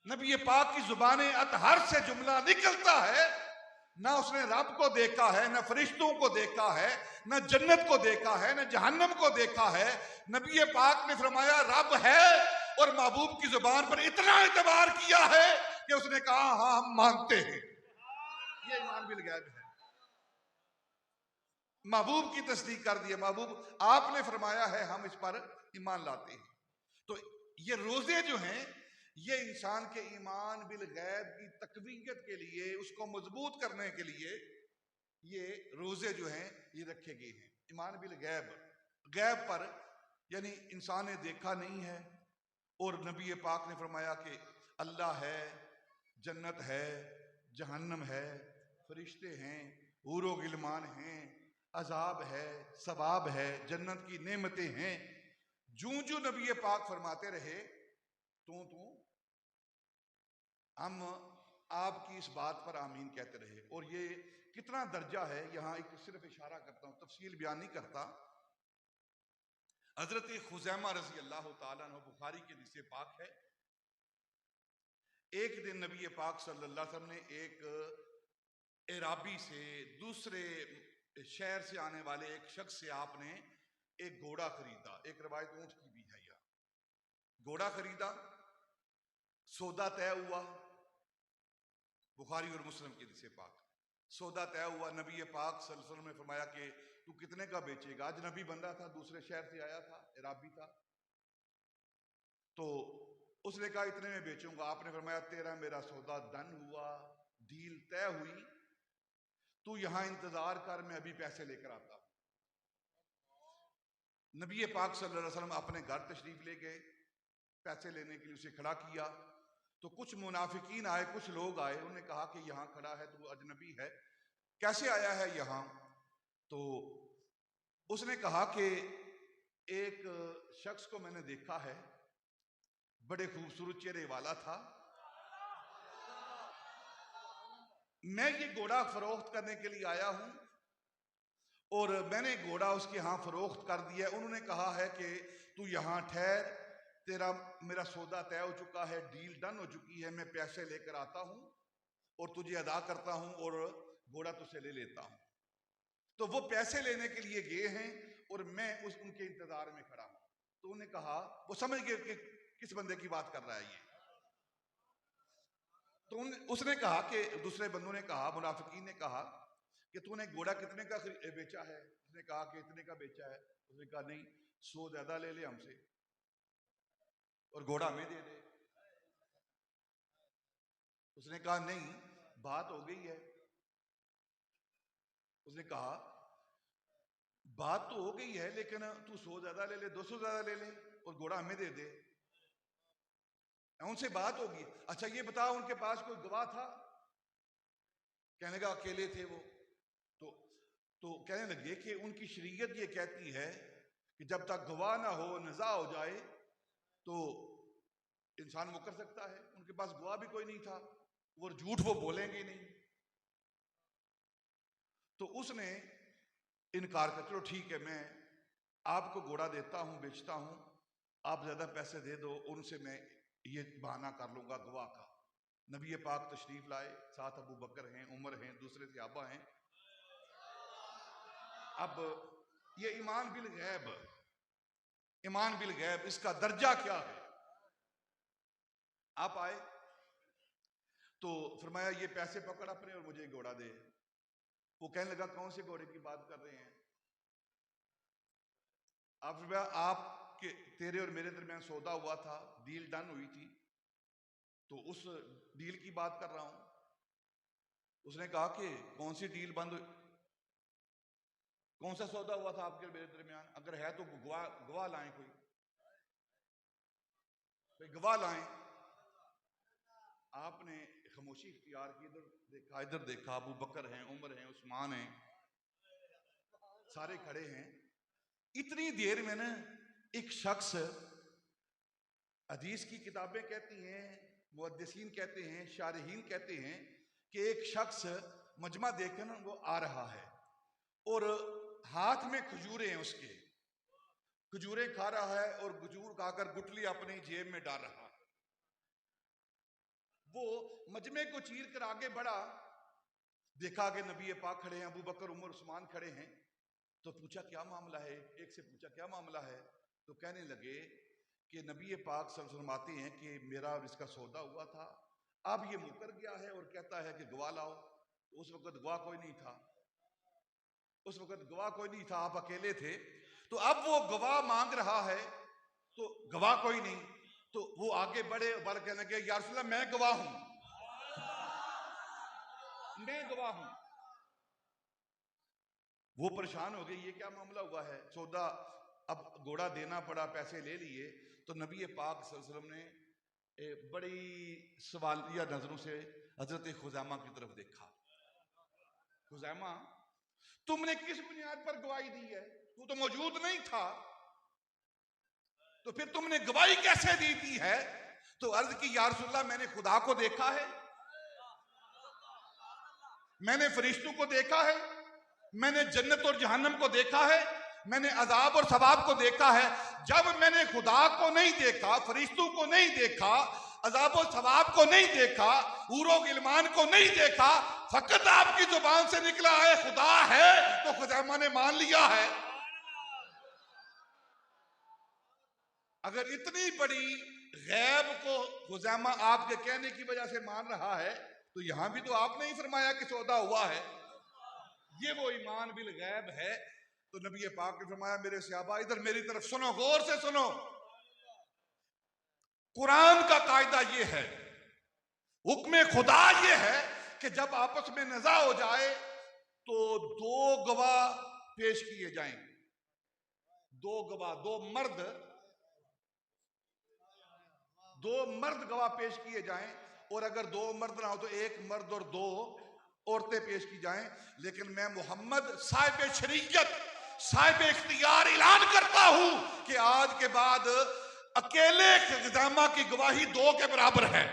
नबी पाक की जुबान अतहर से जुमला निकलता है, ना उसने रब को देखा है, ना फरिश्तों को देखा है, ना जन्नत को देखा है, ना जहन्नम को देखा है। नबी पाक ने फरमाया रब है, और महबूब की जुबान पर इतना एतबार किया है कि उसने कहा हाँ हम मानते हैं। ये ईमान बिल गैब है। महबूब की तस्दीक कर दी, महबूब आपने फरमाया है, हम इस पर ईमान लाते हैं। तो ये रोजे जो हैं ये इंसान के ईमान बिल गैब की तकवीयत के लिए, उसको मजबूत करने के लिए ये रोजे जो हैं ये रखे गए हैं। ईमान बिल गैब, गैब पर यानी इंसान ने देखा नहीं है, और नबी पाक ने फरमाया कि अल्लाह है, जन्नत है, जहन्नम है, फरिश्ते हैं, हूरो गिलमान हैं, अजाब है, सवाब है, जन्नत की नेमतें हैं। जूं जूं नबी पाक फरमाते रहे तू हम आपकी इस बात पर आमीन कहते रहे। और ये कितना दर्जा है, यहां एक सिर्फ इशारा करता हूं, तफसील बयान नहीं करता। हजरत खुजैमा रजी अल्लाह तआला अन्हु, बुखारी के हदीस पाक है, एक दिन नबी पाक सल्लल्लाहु अलैहि वसल्लम ने एक एराबी से, दूसरे शहर से आने वाले एक शख्स से आपने एक घोड़ा खरीदा। एक रवायत ऊंट की भी है। यह घोड़ा खरीदा, सौदा तय हुआ, बुखारी और मुस्लिम के हदीस पाक। सौदा तय हुआ, नबी पाक सल्लल्लाहु अलैहि वसल्लम ने फरमाया कि तू कितने का बेचेगा? अजनबी बंदा था, दूसरे शहर से आया था, इराबी था। तो उसने कहा इतने में बेचूंगा। आपने फरमाया तेरा मेरा सौदा डन हुआ, डील तय हुई, तू यहां इंतजार कर, मैं अभी पैसे लेकर आता हूं। नबी पाक सल्लल्लाहु अलैहि वसल्लम अपने घर तशरीफ ले गए, पैसे लेने के लिए उसे खड़ा किया। तो कुछ मुनाफिकीन आए, कुछ लोग आए, उन्होंने कहा कि यहां खड़ा है तो अजनबी है, कैसे आया है यहां? तो उसने कहा कि एक शख्स को मैंने देखा है, बड़े खूबसूरत चेहरे वाला था, मैं ये घोड़ा फरोख्त करने के लिए आया हूं, और मैंने घोड़ा उसके यहां फरोख्त कर दिया। उन्होंने कहा है कि तू यहां ठहर, तेरा मेरा सौदा तय हो चुका है, डील डन हो चुकी है, मैं पैसे लेकर आता हूं और तुझे अदा करता हूं और घोड़ा तुझसे ले लेता हूं। तो वो पैसे लेने के लिए गए हैं और मैं उनके इंतजार में खड़ा हूं। तो उन्होंने कहा, वो समझ गए कि किस बंदे की बात कर रहा है ये। तो उसने कहा कि दूसरे बंदों ने कहा, मुनाफिकीन ने कहा कि तूने घोड़ा कितने का बेचा है? उसने कहा कि इतने का बेचा है। उसने कहा नहीं, 100 ज्यादा ले ले हमसे और घोड़ा हमें दे दे। उसने कहा नहीं, बात हो गई है। उसने कहा बात तो हो गई है, लेकिन तू 100 ज्यादा ले ले, 200 ज्यादा ले ले और घोड़ा हमें दे दे। उनसे बात होगी। अच्छा ये बताओ, उनके पास कोई गवाह था? कहने का अकेले थे वो। तो कहने लगे कि उनकी शरीयत ये कहती है कि जब तक गवाह ना हो, नज़ा हो जाए, तो इंसान मुकर सकता है? उनके पास गवाह भी कोई नहीं था, वो झूठ वो बोलेंगे ही नहीं। तो उसने इनकार कर, चलो ठीक है, मैं आपको घोड़ा देता हूं, बेचता हूं, आप ज्यादा पैसे दे दो, उनसे मैं ये बहाना कर लूंगा गवाह का। नबी पाक तशरीफ लाए, साथ अबू बकर हैं, उमर हैं, दूसरे सहाबा हैं। अब ये ईमान बिल गैब, ईमान बिल गैब, इसका दर्जा क्या है? आप आए तो फरमाया ये पैसे पकड़ अपने और मुझे घोड़ा दे। वो कहने लगा कौन से घोड़े की बात कर रहे हैं आप? फरमाया आपके, तेरे और मेरे दरमियान सौदा हुआ था, डील डन हुई थी, तो उस डील की बात कर रहा हूं। उसने कहा कि कौन सी डील बंद हुई, कौन सा सौदा हुआ था आपके और मेरे दरमियान? अगर है तो गवाह लाएं, कोई गवाह लाएं। आपने खामोशी इख्तियार की, इधर देखा, अबू बकर हैं, उमर हैं, उस्मान हैं, सारे खड़े हैं। इतनी देर में ना एक शख्स, हदीस की किताबें कहती हैं, मुहद्दिसीन कहते हैं, शारहीन कहते हैं कि एक शख्स मजमा देखकर ना वो आ रहा है और हाथ में खजूरें हैं, उसके खजूरें खा रहा है और खजूर खाकर गुटली अपनी जेब में डाल रहा है। वो मजमे को चीर कर आगे बढ़ा, देखा कि नबी पाक खड़े हैं, अबू बकर, उमर, उस्मान खड़े हैं। तो पूछा क्या मामला है, एक से पूछा क्या मामला है? तो कहने लगे कि नबी पाक सल्लल्लाहु अलैहि वसल्लम फरमाते हैं कि मेरा और इसका सौदा हुआ था, अब ये मुकर गया है और कहता है कि गवाह लाओ। तो उस वक्त गवाह कोई नहीं था, उस वक्त गवाह कोई नहीं था, आप अकेले थे। तो अब वो गवाह मांग रहा है, तो गवाह कोई नहीं, तो वो आगे बढ़े, बल कहने लगे या रसूल अल्लाह मैं गवाह हूं, मैं गवाह हूं। वो परेशान हो गए, ये क्या मामला हुआ है? सौदा, अब घोड़ा देना पड़ा, पैसे ले लिए। तो नबी पाक सल्लल्लाहु अलैहि वसल्लम ने बड़ी सवालिया नजरों से हजरत खुजैमा की तरफ देखा। खुजैमा, तुमने किस बुनियाद पर गवाही दी है? तू तो मौजूद नहीं था, तो फिर तुमने गवाही कैसे दी है? तो अर्ज की या रसूल अल्लाह मैंने खुदा को देखा है, मैंने फरिश्तों को देखा है, मैंने जन्नत और जहन्नम को देखा है, मैंने अजाब और सवाब को देखा है। जब मैंने खुदा को नहीं देखा, फरिश्तों को नहीं देखा, अजाब और सवाब को नहीं देखा, हूरो गिलमान को नहीं देखा, फकत आपकी जुबान से निकला है खुदा है, तो खुदैमा ने मान लिया है। अगर इतनी बड़ी गैब को खुजैमा आपके कहने की वजह से मान रहा है, तो यहां भी तो आपने ही फरमाया कि सौदा हुआ है। ये वो ईमान बिल गैब है। तो नबी पाक ने फरमाया मेरे सहाबा इधर मेरी तरफ सुनो, गौर से सुनो। कुरान का कायदा ये है, हुक्म खुदा ये है कि जब आपस में नज़ा हो जाए तो दो गवाह पेश किए जाएं, दो गवाह, दो मर्द गवाह पेश किए जाएं, और अगर दो मर्द ना हो तो एक मर्द और दो औरतें पेश की जाएं। लेकिन मैं मोहम्मद साहिब शरीयत, साहिब इख्तियार ऐलान करता हूं कि आज के बाद अकेले खुजैमा की गवाही दो के बराबर है।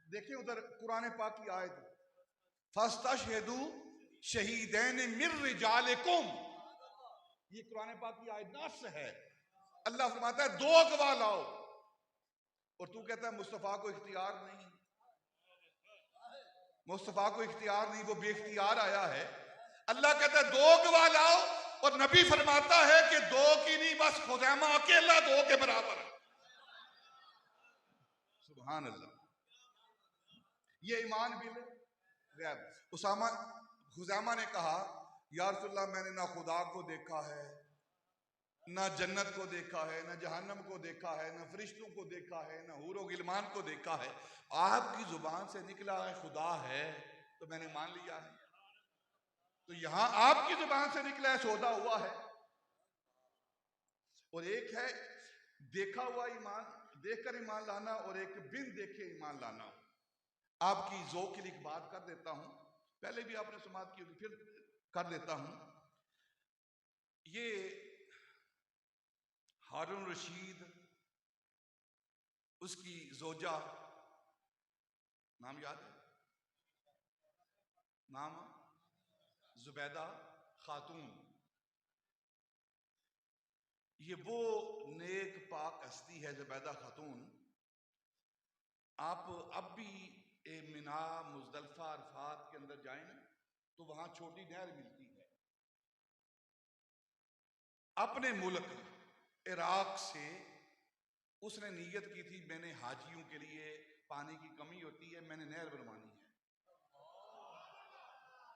देखिए उधर कुरान पाक की आयत, फस्तशहिदू शहीदैन मिर रिजालिकुम, ये कुरान पाक की आयत नस है। अल्लाह फरमाता है दो गवाह लाओ, और तू कहता है मुस्तफा को इख्तियार नहीं, मुस्तफा को इख्तियार नहीं, वो बेइख्तियार आया है। अल्लाह कहता है दो गवाह लाओ, और नबी फरमाता है कि दो की नहीं, बस खुजैमा अकेला दो के बराबर है। सुभान अल्लाह। ये ईमान बिल गैब। उसामा, खुजैमा ने कहा या रसूल अल्लाह मैंने ना खुदा को देखा है, ना जन्नत को देखा है, ना जहन्नम को देखा है, ना फरिश्तों को देखा है, ना हूरो गिलमान को देखा है, आपकी जुबान से निकला है खुदा है, तो मैंने मान लिया है। तो यहां आपकी जुबान से निकला है सौदा हुआ है। और एक है देखा हुआ ईमान, देखकर ईमान लाना, और एक बिन देखे ईमान लाना। आपकी ज़ौक़ के लिए एक बात कर देता हूं, पहले भी आपने समाप्त की होगी, फिर कर देता हूं। ये हारून रशीद, उसकी जोजा, नाम याद है? नाम जुबैदा खातून। ये वो नेक पाक हस्ती है जुबैदा खातून। आप अब भी मिना, मुजदलफा, अरफात के अंदर जाएं ना, तो वहां छोटी नहर मिलती है। अपने मुल्क इराक से उसने नीयत की थी, मैंने हाजियों के लिए पानी की कमी होती है, मैंने नहर बनवानी है।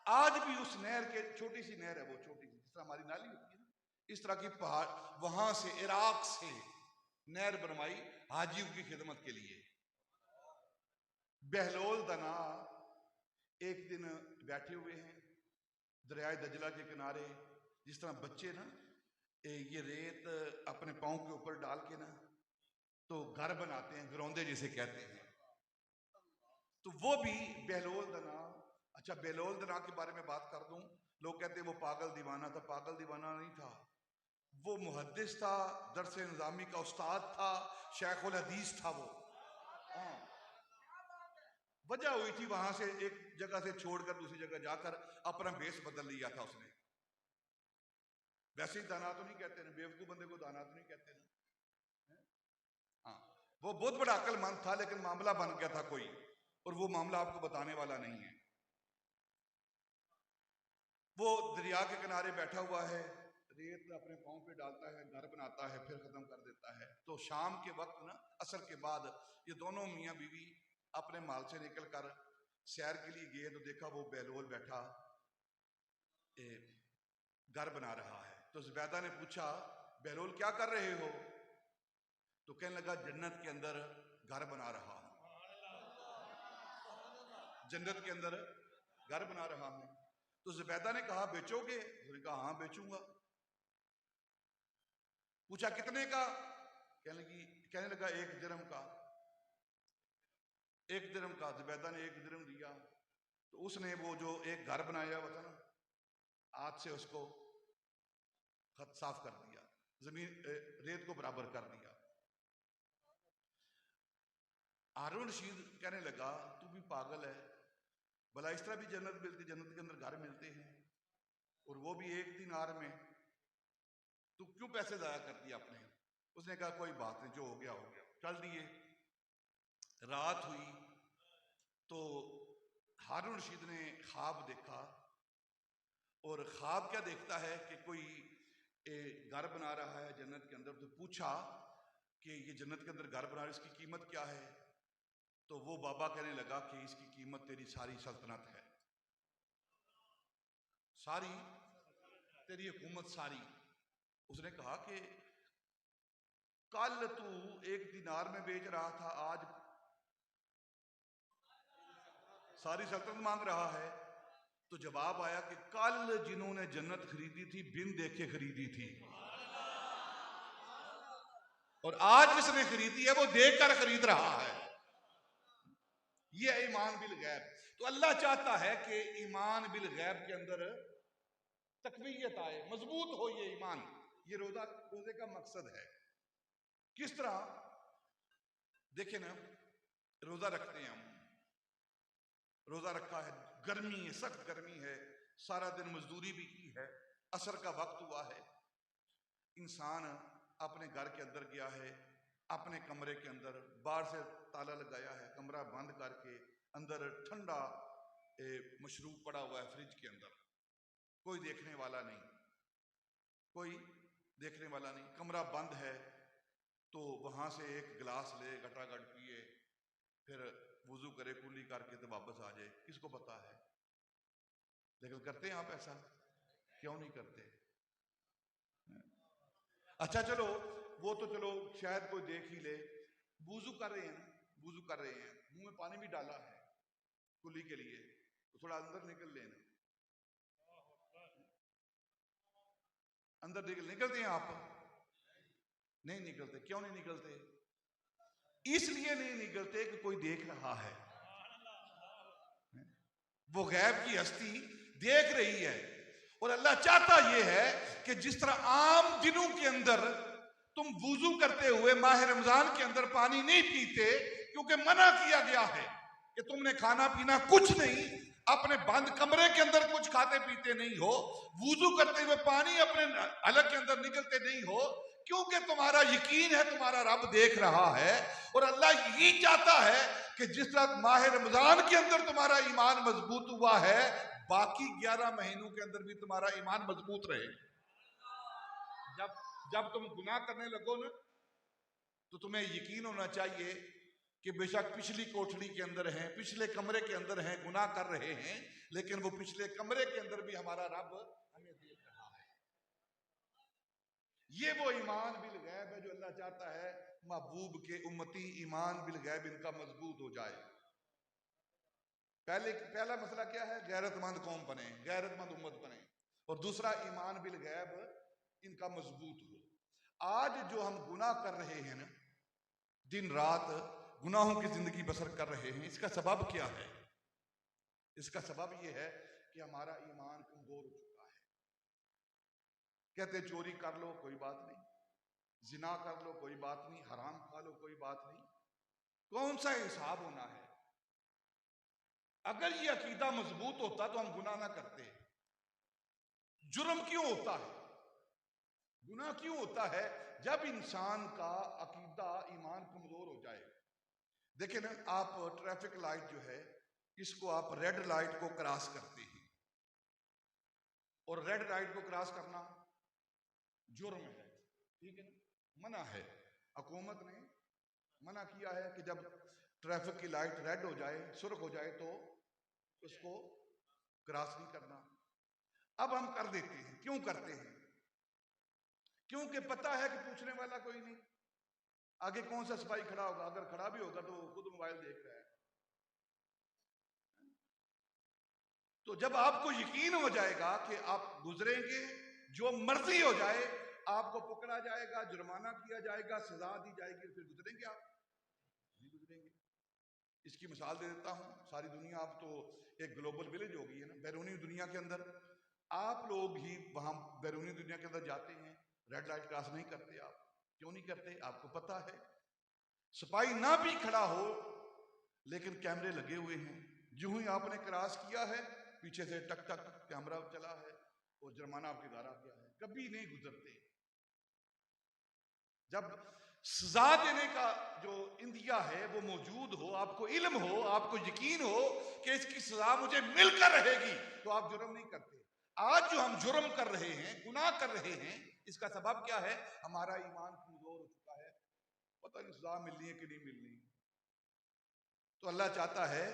आज भी उस नहर के, छोटी सी नहर है वो, छोटी सी जिस तरह हमारी नाली होती है ना, इस तरह की पहाड़, वहां से इराक से नहर बनवाई हाजियों की खिदमत के लिए। बहलोल दना एक दिन बैठे हुए हैं दरियाए दजला के किनारे, जिस तरह बच्चे ना ये रेत अपने पांव के ऊपर डाल के ना तो घर बनाते हैं, घरौंदे जिसे कहते हैं, तो वो भी बहलोल दना। अच्छा, बहलोल दना के बारे में बात कर दूं, लोग कहते हैं वो पागल दीवाना था। पागल दीवाना नहीं था, वो मुहद्दिस था, दरस निज़ामी का उस्ताद था, शेखुल हदीस था वो। हाँ, वजह हुई थी वहां से एक जगह से छोड़कर दूसरी जगह जाकर अपना बेस बदल लिया था उसने। वैसे ही दाना तो नहीं कहते ना, बेवकूफ बंदे को दाना तो नहीं कहते ना। हाँ, वो बहुत बड़ा अक्लमंद था, लेकिन मामला बन गया था कोई, और वो मामला आपको बताने वाला नहीं है। वो दरिया के किनारे बैठा हुआ है, रेत अपने पांव पे डालता है, घर बनाता है, फिर खत्म कर देता है। तो शाम के वक्त ना, असर के बाद, ये दोनों मियाँ बीवी अपने माल से निकल कर सैर के लिए गए, तो देखा वो बहलोल बैठा घर बना रहा है। तो जुबैदा ने पूछा, बहलोल क्या कर रहे हो? तो कहने लगा, जन्नत के अंदर घर बना रहा हूं, जन्नत के अंदर घर बना रहा हूं। तो जुबैदा ने कहा, बेचोगे? उसने कहा, हाँ बेचूंगा। पूछा, कितने का? कहने लगा, 1 दिरहम का। 1 दिरहम का। जुबैदा ने 1 दिरहम दिया। तो उसने वो जो एक घर बनाया हुआ था ना, हाथ से उसको खत साफ कर दिया, जमीन रेत को बराबर कर दिया। हारून रशीद कहने लगा, तू भी पागल है, भला इस तरह भी जन्नत मिलती, जन्नत के अंदर घर मिलते हैं, और वो भी 1 दिनार में, तू क्यों पैसे जाया कर दिया अपने? उसने कहा, कोई बात नहीं, जो हो गया हो गया। चल दिए। रात हुई तो हारून रशीद ने ख्वाब देखा, और ख्वाब क्या देखता है कि कोई घर बना रहा है जन्नत के अंदर। तो पूछा कि ये जन्नत के अंदर घर बना रहा है, इसकी कीमत क्या है? तो वो बाबा कहने लगा कि इसकी कीमत तेरी सारी सल्तनत है, सारी तेरी हुकूमत सारी। उसने कहा कि कल तू 1 दिनार में बेच रहा था, आज सारी सल्तनत मांग रहा है। तो जवाब आया कि कल जिन्होंने जन्नत खरीदी थी, बिन देखे खरीदी थी, और आज जिसने खरीदी है वो देख कर खरीद रहा है। ये ईमान बिल गैब। तो अल्लाह चाहता है कि ईमान बिल गैब के अंदर तकवीयत आए, मजबूत हो ये ईमान। ये रोजे का मकसद है। किस तरह देखें ना, रोजा रखते हैं हम, रोजा रखा है, गर्मी है, सख्त गर्मी है, सारा दिन मजदूरी भी की है, असर का वक्त हुआ है, इंसान अपने घर के अंदर गया है, अपने कमरे के अंदर बाहर से ताला लगाया है, कमरा बंद करके अंदर ठंडा मशरूब पड़ा हुआ है फ्रिज के अंदर, कोई देखने वाला नहीं, कोई देखने वाला नहीं, कमरा बंद है, तो वहां से एक गिलास ले, घटाघट पिए, फिर वुजू करे, कुली करके तो वापस आ जाए। किसको पता है? लेकिन करते हैं आप ऐसा? क्यों नहीं करते? अच्छा चलो, वो तो चलो शायद कोई देख ही ले। वुजू कर रहे हैं, वुजू कर रहे हैं, मुंह में पानी भी डाला है कुली के लिए, तो थोड़ा अंदर निकल लेना, अंदर निकलते हैं आप? नहीं निकलते। क्यों नहीं निकलते? इसलिए नहीं निकलते कि कोई देख रहा है। वो गैब की हस्ती देख रही है। और अल्लाह चाहता यह है कि जिस तरह आम दिनों के अंदर तुम वुजू करते हुए माह रमजान के अंदर पानी नहीं पीते, क्योंकि मना किया गया है कि तुमने खाना पीना कुछ नहीं, अपने बंद कमरे के अंदर कुछ खाते पीते नहीं हो, वुजू करते हुए पानी अपने हलक के अंदर निकलते नहीं हो, क्योंकि तुम्हारा यकीन है तुम्हारा रब देख रहा है। और अल्लाह यही चाहता है कि जिस तरह माह रमजान के अंदर तुम्हारा ईमान मजबूत हुआ है, बाकी 11 महीनों के अंदर भी तुम्हारा ईमान मजबूत रहे। जब जब तुम गुनाह करने लगो ना, तो तुम्हें यकीन होना चाहिए कि बेशक पिछली कोठड़ी के अंदर हैं, पिछले कमरे के अंदर हैं, गुनाह कर रहे हैं, लेकिन वो पिछले कमरे के अंदर भी हमारा रब हमें देख रहा है। ये वो ईमान बिल गैब है जो अल्लाह चाहता है महबूब के उम्मती ईमान बिल गैब इनका मजबूत हो जाए। पहला मसला क्या है? गैरतमंद कौम बने, गैरतमंद उम्मत बने। और दूसरा, ईमान बिल गैब इनका मजबूत हो। आज जो हम गुनाह कर रहे हैं ना, दिन रात गुनाहों की जिंदगी बसर कर रहे हैं, इसका सबब क्या है? इसका सबब यह है कि हमारा ईमान कमजोर हो चुका है। कहते चोरी कर लो कोई बात नहीं, जिना कर लो कोई बात नहीं, हराम खा लो कोई बात नहीं, कौन सा हिसाब होना है? अगर ये अकीदा मजबूत होता तो हम गुनाह ना करते। जुर्म क्यों होता है, गुनाह क्यों होता है? जब इंसान का अकीदा ईमान कमजोर हो जाए। देखिए ना, आप ट्रैफिक लाइट जो है, इसको आप रेड लाइट को क्रॉस करते हैं, और रेड लाइट को क्रॉस करना जुर्म है, ठीक है ना, मना है। हुकूमत ने मना किया है कि जब ट्रैफिक की लाइट रेड हो जाए, सुर्ख हो जाए, तो उसको क्रॉस नहीं करना। अब हम कर देते हैं। क्यों करते हैं? क्योंकि पता है कि पूछने वाला कोई नहीं, आगे कौन सा सिपाही खड़ा होगा, अगर खड़ा भी होगा तो खुद मोबाइल देख रहा है। तो जब आपको यकीन हो जाएगा कि आप गुजरेंगे, जो मर्जी हो जाए, आपको पकड़ा जाएगा, जुर्माना किया जाएगा, सजा दी जाएगी, फिर गुजरेंगे आप? नहीं गुजरेंगे। इसकी मिसाल दे देता हूं। सारी दुनिया अब तो एक ग्लोबल विलेज हो गई है ना, बैरूनी दुनिया के अंदर। आप लोग ही वहां बैरूनी दुनिया के अंदर जाते हैं, रेड लाइट क्रॉस नहीं करते। आप क्यों नहीं करते? आपको पता है सिपाही ना भी खड़ा हो, लेकिन कैमरे लगे हुए हैं, जो ही आपने क्रॉस किया है, पीछे से टक टक कैमरा चला है और जुर्माना आपके घर आ गया है। कभी नहीं गुजरते। जब सजा देने का जो इंदिया है वो मौजूद हो, आपको इल्म हो, आपको यकीन हो कि इसकी सजा मुझे मिलकर रहेगी, तो आप जुर्म नहीं करते। आज जो हम जुर्म कर रहे हैं, गुनाह कर रहे हैं, इसका सबब क्या है? हमारा ईमान कमजोर हो चुका है, पता नहीं सजा मिलनी है कि नहीं मिलनी। तो अल्लाह चाहता है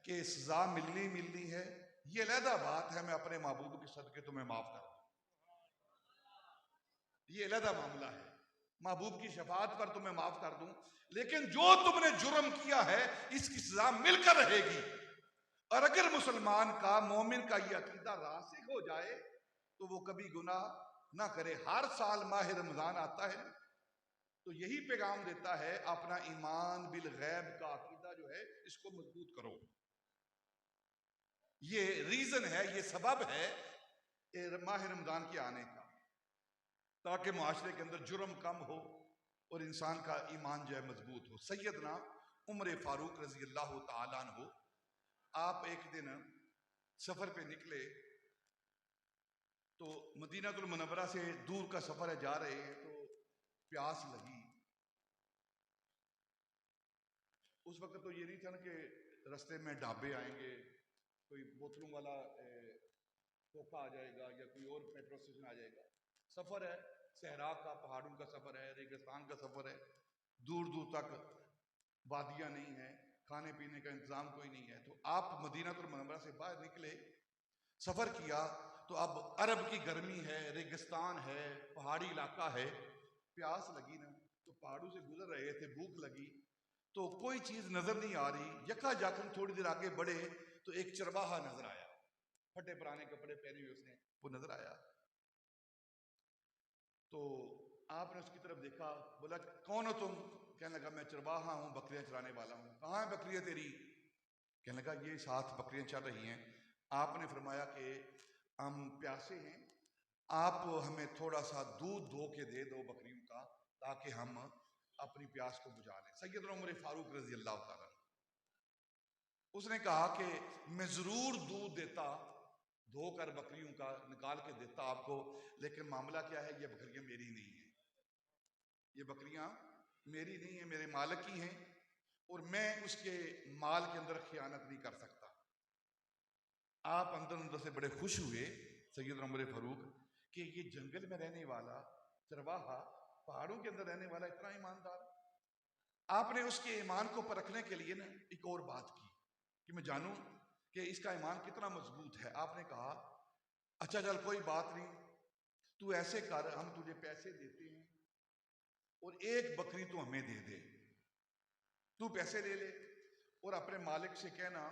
कि सजा मिलनी है। ये अलहदा बात है, मैं अपने महबूब के सदके तुम्हें माफ कर दूं, ये अलहदा मामला है। महबूब की शफात पर तुम्हें माफ कर दूं, लेकिन जो तुमने जुर्म किया है, इसकी सजा मिलकर रहेगी। और अगर मुसलमान का, मोमिन का ये अकीदा रासिख हो जाए, तो वो कभी गुनाह ना करे। हर साल माह रमजान आता है, तो यही पैगाम देता है, अपना ईमान बिल गैब का अकीदा जो है, इसको मजबूत करो। ये रीजन है, ये सबब है माह रमजान के आने का, ताकि मुआशरे के अंदर जुर्म कम हो और इंसान का ईमान जो है मजबूत हो। सैयदना उमर फारूक रजी अल्लाह तआला अन्हु, आप एक दिन सफर पे निकले, तो मदीनातुल मुनव्वरा से दूर का सफर है, जा रहे हैं, तो प्यास लगी। उस वक्त तो ये नहीं था ना कि रास्ते में ढाबे आएंगे, कोई बोतलों वाला खोखा आ जाएगा या कोई और पेट्रोल स्टेशन आ जाएगा। सफर है सहरा का, पहाड़ों का सफर है, रेगिस्तान का सफर है, दूर दूर तक वादियां नहीं है, खाने पीने का इंतजाम कोई नहीं है। तो आप मदीनातुल मुनव्वरा से बाहर निकले, सफर किया, तो अब अरब की गर्मी है, रेगिस्तान है, पहाड़ी इलाका है, प्यास लगी ना, तो पहाड़ों से गुजर रहे थे, भूख लगी, तो कोई चीज नजर नहीं आ रही। यका जाकर थोड़ी देर आगे बढ़े, तो एक चरवाहा नजर आया, फटे पुराने कपड़े पहने हुए उसने, वो नजर आया। तो आपने उसकी तरफ देखा, बोला कौन हो तुम? कहने लगा मैं चरवाहा हूं, बकरियां चराने वाला हूं। कहां है बकरियां तेरी? कहने लगा ये 7 बकरियां चल रही हैं, आपने फरमाया कि हम प्यासे हैं, आप हमें थोड़ा सा दूध धो के दे दो बकरियों का, ताकि हम अपनी प्यास को बुझा लें। सैयदना उमर फारूक रजी अल्लाह तआला, उसने कहा कि मैं जरूर दूध देता, धोकर बकरियों का निकाल के देता आपको, लेकिन मामला क्या है, ये बकरियां मेरी नहीं है, ये बकरियां मेरी नहीं है, मेरे मालिक की हैं, और मैं उसके माल के अंदर खियानत नहीं कर सकता। आप अंदर अंदर से बड़े खुश हुए सैयदना उमर फारूक कि ये जंगल में रहने वाला चरवाहा, पहाड़ों के अंदर रहने वाला इतना ईमानदार। आपने उसके ईमान को परखने के लिए ना एक और बात की कि मैं जानूं कि इसका ईमान कितना मजबूत है। आपने कहा अच्छा चल कोई बात नहीं, तू ऐसे कर, हम तुझे पैसे देते हैं और एक बकरी तो हमें दे दे, तू पैसे ले ले और अपने मालिक से कहना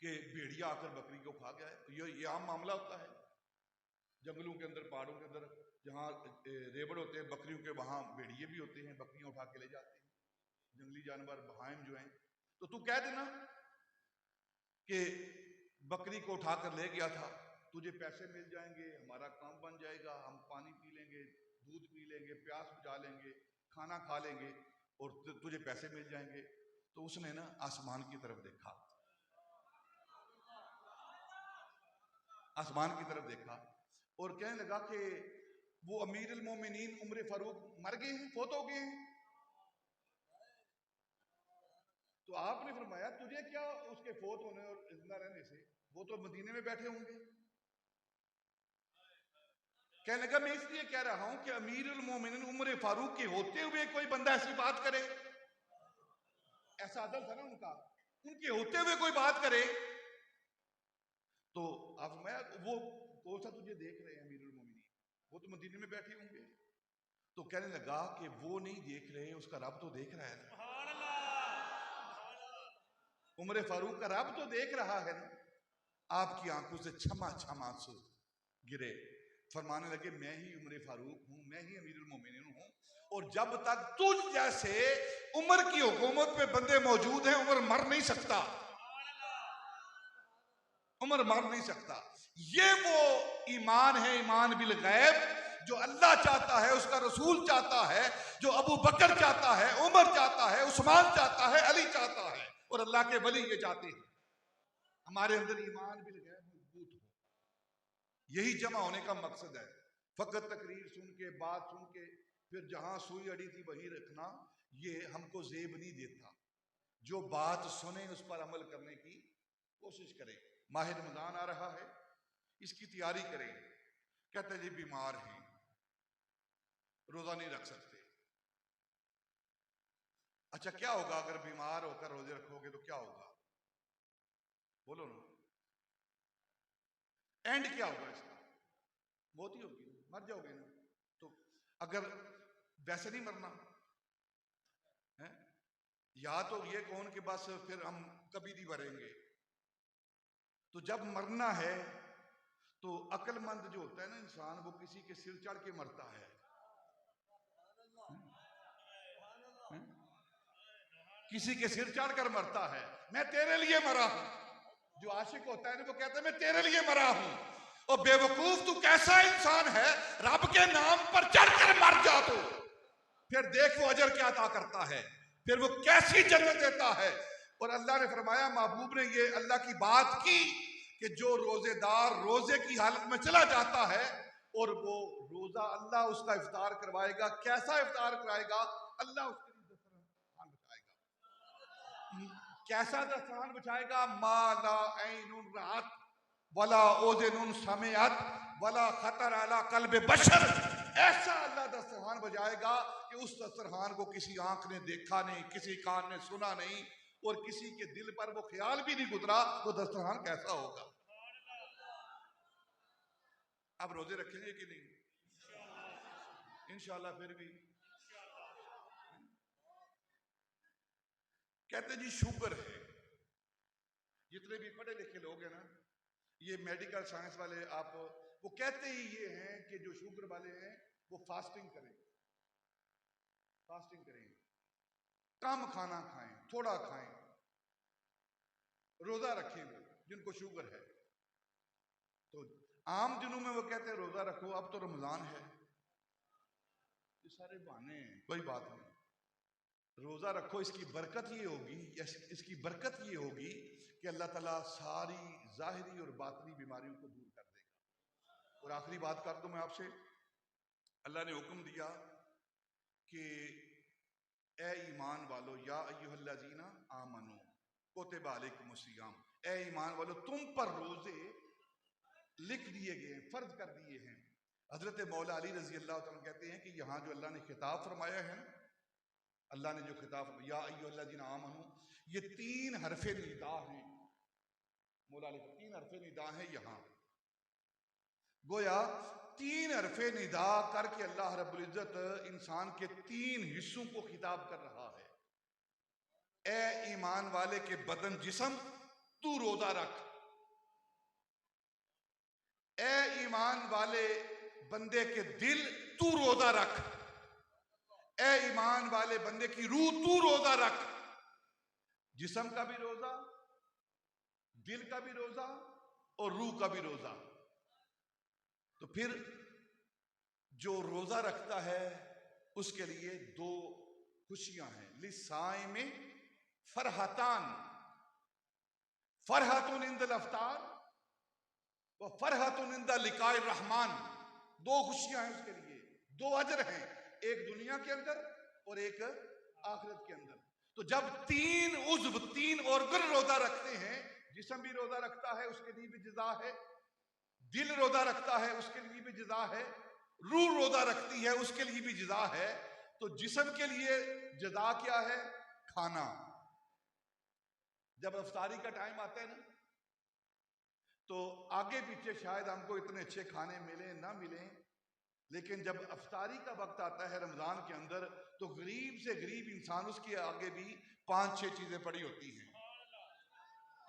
कि भेड़िया आकर बकरी को खा गया है। ये आम मामला होता है जंगलों के अंदर, पहाड़ों के अंदर, जहाँ रेबड़ होते हैं बकरियों के, वहां भेड़िए भी होते हैं, बकरियां उठा के ले जाते हैं, जंगली जानवर बहाइम जो हैं। तो तू कह देना कि बकरी को उठाकर ले गया था, तुझे पैसे मिल जाएंगे, हमारा काम बन जाएगा, हम पानी पी लेंगे, दूध पी लेंगे, प्यास बुझा लेंगे, खाना खा लेंगे और तुझे पैसे मिल जाएंगे। तो उसने ना आसमान की तरफ देखा, आसमान की तरफ देखा और कहने लगा कि वो अमीरुल मोमिनीन उमर फारूक मर गए हैं, फोत हो गए हैं। तो आपने फरमाया तुझे क्या उसके फोत होने और जिंदा रहने से, वो तो मदीने में बैठे होंगे। कहने लगा मैं इसलिए कह रहा हूं कि अमीरुल मोमिनीन उमर फारूक के होते हुए कोई बंदा ऐसी बात करे, ऐसा अदल था ना उनका, उनके होते हुए कोई बात करे। तो आप मैं वो कौन सा तुझे देख रहे हैं अमीरुल मोमिनीन, वो तो मदीने में बैठे होंगे। तो कहने लगा कि वो नहीं देख रहे, उसका रब तो देख रहा है ना, उमर फारूक का रब तो देख रहा है ना। आपकी आंखों से छमा छमा आंसू गिरे, फरमाने लगे मैं ही उमर फारूक हूं, मैं ही अमीरुल मोमिनीन हूं, और जब तक तुझ जैसे उमर की हुकूमत पे बंदे मौजूद हैं उमर मर नहीं सकता, उमर मर नहीं सकता। ये वो ईमान है, ईमान बिल गैब, जो अल्लाह चाहता है, उसका रसूल चाहता है, जो अबू बकर चाहता है, उमर चाहता है, उस्मान चाहता है, अली चाहता है, और अल्लाह के वली ये चाहते हैं हमारे अंदर ईमान बिल गैब मजबूत हो। यही जमा होने का मकसद है। फकत तकरीर सुन के, बात सुन के फिर जहां सुई अड़ी थी वहीं रखना, ये हमको जेब नहीं देता। जो बात सुने उस पर अमल करने की कोशिश करें। माह रमजान आ रहा है, इसकी तैयारी करें। कहते जी बीमार हैं, रोजा नहीं रख सकते। अच्छा क्या होगा अगर बीमार होकर रोजे रखोगे तो क्या होगा, बोलो ना, एंड क्या होगा इसका, मौत ही होगी, मर जाओगे ना। तो अगर वैसे नहीं मरना है, या तो ये कौन कि बस फिर हम कभी नहीं मरेंगे। तो जब मरना है तो अक्लमंद जो होता है ना इंसान, वो किसी के सिर चढ़ के मरता है। किसी के सिर चढ़कर मरता है, मैं तेरे लिए मरा हूं। जो आशिक होता है ना वो कहता है मैं तेरे लिए मरा हूं। और बेवकूफ तू कैसा इंसान है, रब के नाम पर चढ़कर मर जा तो फिर देख वो अजर क्या अता करता है, फिर वो कैसी जन्नत देता है। और अल्लाह ने फरमाया, महबूब ने ये अल्लाह की बात की कि जो रोजेदार रोजे की हालत में चला जाता है और वो रोजा अल्लाह उसका इफ्तार करवाएगा। कैसा इफ्तार कराएगा, अल्लाह उसके लिए दस्तरखान बिछाएगा। कैसा दस्तरखान बिछाएगा, माला ऐनुन रात वला ओज़ुन समिअत वला खतर अला कल्ब बशर। ऐसा अल्लाह दस्तरखान बजाएगा कि उस दस्तरखान को किसी आंख ने देखा नहीं, किसी कान ने सुना नहीं, और किसी के दिल पर वो ख्याल भी नहीं गुजरा वो दस्तरखान कैसा होगा। अब रोजे रखेंगे कि नहीं, इंशाल्लाह। फिर भी कहते जी शुगर है, जितने भी पढ़े लिखे लोग हैं ना, ये मेडिकल साइंस वाले, आप वो कहते ही ये हैं कि जो शुगर वाले हैं वो फास्टिंग करें, फास्टिंग करें, कम खाना खाएं, थोड़ा खाएं। रोजा रखें वो जिनको शुगर है। तो आम दिनों में वो कहते हैं रोजा रखो, अब तो रमजान है। ये सारे बहाने हैं, कोई बात नहीं। रोजा रखो, इसकी बरकत ये होगी, इसकी बरकत ये होगी कि अल्लाह ताला सारी जाहिरी और बातनी बीमारियों को दूर कर देगा। और आखिरी बात कर दूं मैं आपसे, अल्लाह ने हुक्म दिया कि ए ईमान वालो, या अय्युहल्लज़ीना आमनू कुतिबा अलैकुमुस्सियाम, ए ईमान वालो तुम पर रोजे लिख दिए गए हैं, फर्ज कर दिए हैं। हजरत मौला अली रजी अल्लाह तआला कहते हैं कि यहाँ जो अल्लाह ने खिताब फरमाया है ना, अल्लाह ने जो खिताब या अय्युहल्लज़ीना आमनू, ये 3 हरफे निदा हैं। मौला अली 3 हरफे निदा हैं। यहाँ गोया 3 हरफे निदा करके अल्लाह रब्बुल इज्जत इंसान के 3 हिस्सों को खिताब कर रहा है। ए ईमान वाले के बदन जिस्म तू रोजा रख, ए ईमान वाले बंदे के दिल तू रोजा रख, ए ईमान वाले बंदे की रूह तू रोजा रख। जिस्म का भी रोजा, दिल का भी रोजा और रूह का भी रोजा। तो फिर जो रोजा रखता है उसके लिए 2 खुशियां हैं। लिसाए में फरहतान, फरहतुन इंदल अफ्तार व फरहतुन इंदा लिकाए रहमान। 2 खुशियां हैं उसके लिए, 2 अजर हैं, एक दुनिया के अंदर और एक आखिरत के अंदर। तो जब 3 उज़्व 3 ऑर्गन रोजा रखते हैं, जिस्म भी रोजा रखता है उसके लिए भी जज़ा है, दिल रोजा रखता है उसके लिए भी जज़ा है, रूह रोजा रखती है उसके लिए भी जज़ा है। तो जिस्म के लिए जज़ा क्या है? खाना। जब अफ्तारी का टाइम आता है ना, तो आगे पीछे शायद हमको इतने अच्छे खाने मिले ना मिले, लेकिन जब अफ्तारी का वक्त आता है रमजान के अंदर, तो गरीब से गरीब इंसान उसके आगे भी 5-6 चीजें पड़ी होती हैं।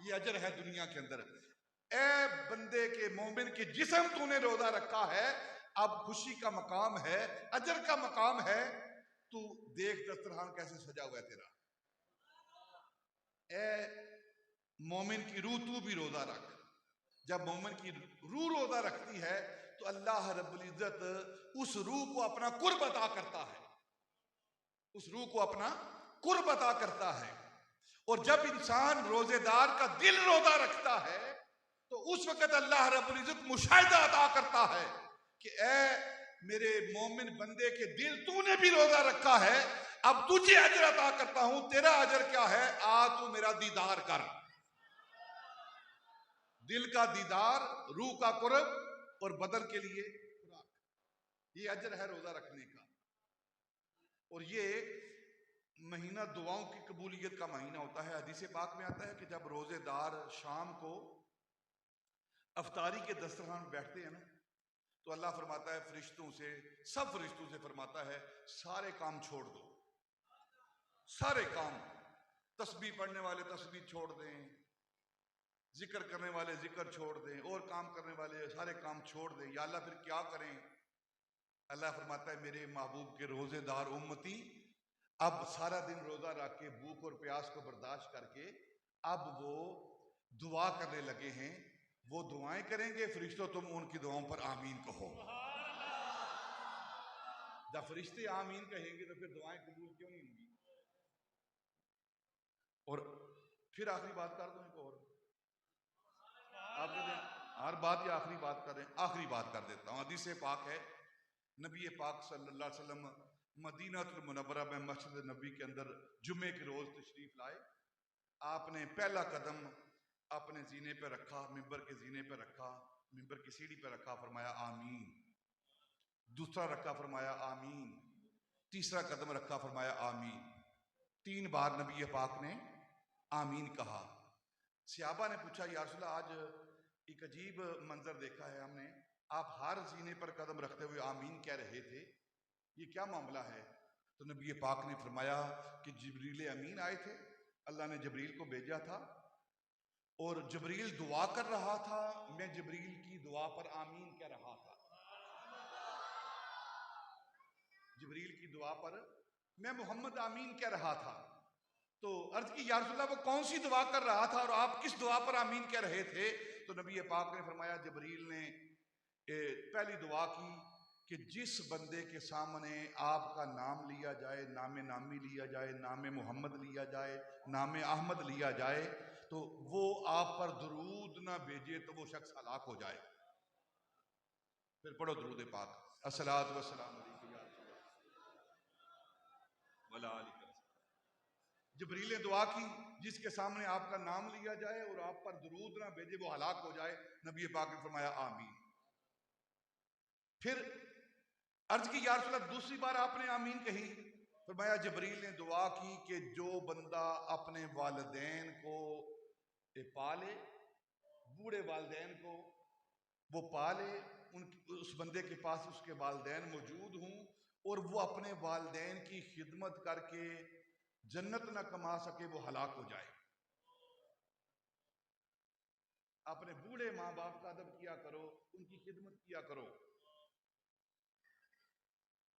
ये अजर है दुनिया के अंदर। ए बंदे के मोमिन के जिस्म तूने रोजा रखा है, अब खुशी का मकाम है, अजर का मकाम है। तू देख दस्तरखान कैसे सजा हुआ है तेरा। ए मोमिन की रूह तू भी रोजा रख। जब मोमिन की रूह रोजा रखती है तो अल्लाह रब्बुल इज्जत उस रूह को अपना कुर्ब अता करता है, उस रूह को अपना कुर्ब अता करता है। और जब इंसान रोजेदार का दिल रोजा रखता है तो उस वक्त अल्लाह रब्बुल इज्जत मुशाहिदा अता करता है कि ए मेरे मोमिन बंदे के दिल तूने भी रोजा रखा है, अब तुझे अजर अता करता हूं। तेरा अजर क्या है? आ तू मेरा दीदार कर। दिल का दीदार, रूह का कुर्ब और बदन के लिए खुराक, ये अजर है रोजा रखने का। और ये महीना दुआओं की कबूलियत का महीना होता है। हदीस पाक में आता है कि जब रोजेदार शाम को अफ्तारी के दस्तरखान में बैठते हैं ना, तो अल्लाह फरमाता है फरिश्तों से, सब फरिश्तों से फरमाता है सारे काम छोड़ दो, सारे काम। तस्बीह पढ़ने वाले तस्बीह छोड़ दें, जिक्र करने वाले जिक्र छोड़ दें, और काम करने वाले सारे काम छोड़ दें। या अल्लाह फिर क्या करें? अल्लाह फरमाता है मेरे महबूब के रोजेदार उम्मती अब सारा दिन रोजा रख के भूख और प्यास को बर्दाश्त करके अब वो दुआ करने लगे हैं। वो दुआएं करेंगे, फरिश्तों तुम उनकी दुआओं पर आमीन कहो। जब फरिश्ते आमीन कहेंगे तो फिर दुआएं कबूल क्यों नहीं होंगी? और फिर आखिरी बात कर दूं, एक और आपके हर बात या आखिरी बात करें, आखिरी बात कर देता हूं। हदीस पाक है, नबी पाक सल्लल्लाहु अलैहि वसल्लम मदीनातुल मुनव्वरा में मस्जिद नबी के अंदर जुम्मे के रोज तशरीफ लाए। आपने पहला कदम अपने जीने पे रखा, मिंबर के जीने पे रखा, मिंबर की सीढ़ी पे रखा, फरमाया आमीन। दूसरा रखा, फरमाया आमीन। तीसरा कदम रखा, फरमाया आमीन। 3 बार नबी पाक ने आमीन कहा। सहाबा ने पूछा या रसूल अल्लाह, आज एक अजीब मंजर देखा है हमने, आप हर जीने पर कदम रखते हुए आमीन कह रहे थे, ये क्या मामला है? तो नबी पाक ने फरमाया कि जिब्रील अमीन आए थे, अल्लाह ने जिब्रील को भेजा था और जिब्रील दुआ कर रहा था, मैं जिब्रील की दुआ पर आमीन कह रहा था। जिब्रील की दुआ पर मैं मोहम्मद आमीन कह रहा था। तो अर्ज की या रसूलल्लाह वो कौन सी दुआ कर रहा था और आप किस दुआ पर आमीन कह रहे थे? तो नबी पाक ने फरमाया, जबरील ने पहली दुआ की कि जिस बंदे के सामने आपका नाम लिया जाए, नाम नामी लिया जाए, नाम मोहम्मद लिया जाए, नाम अहमद लिया जाए, तो वो आप पर दुरूद ना भेजे तो वो शख्स हलाक हो जाए। फिर पढ़ो दुरूद पाक, अस्सलातु वस्सलामु अलैका या रसूलल्लाह वला आलिका। जबरील ने दुआ की जिसके सामने आपका नाम लिया जाए और आप पर दुरूद ना भेजे वो हलाक हो जाए। नबी पाक ने फरमाया आमीन। फिर अर्ज की या रसूलल्लाह दूसरी बार आपने आमीन कही। फरमाया जबरील ने दुआ की कि जो बंदा अपने वालिदैन को पाले, बूढ़े वालिदैन को वो पाले, उस बंदे के पास उसके वालिदैन मौजूद हों और वो अपने वालिदैन की खिदमत करके जन्नत ना कमा सके वो हलाक हो जाए। अपने बूढ़े माँ बाप का अदब किया करो, उनकी खिदमत किया करो।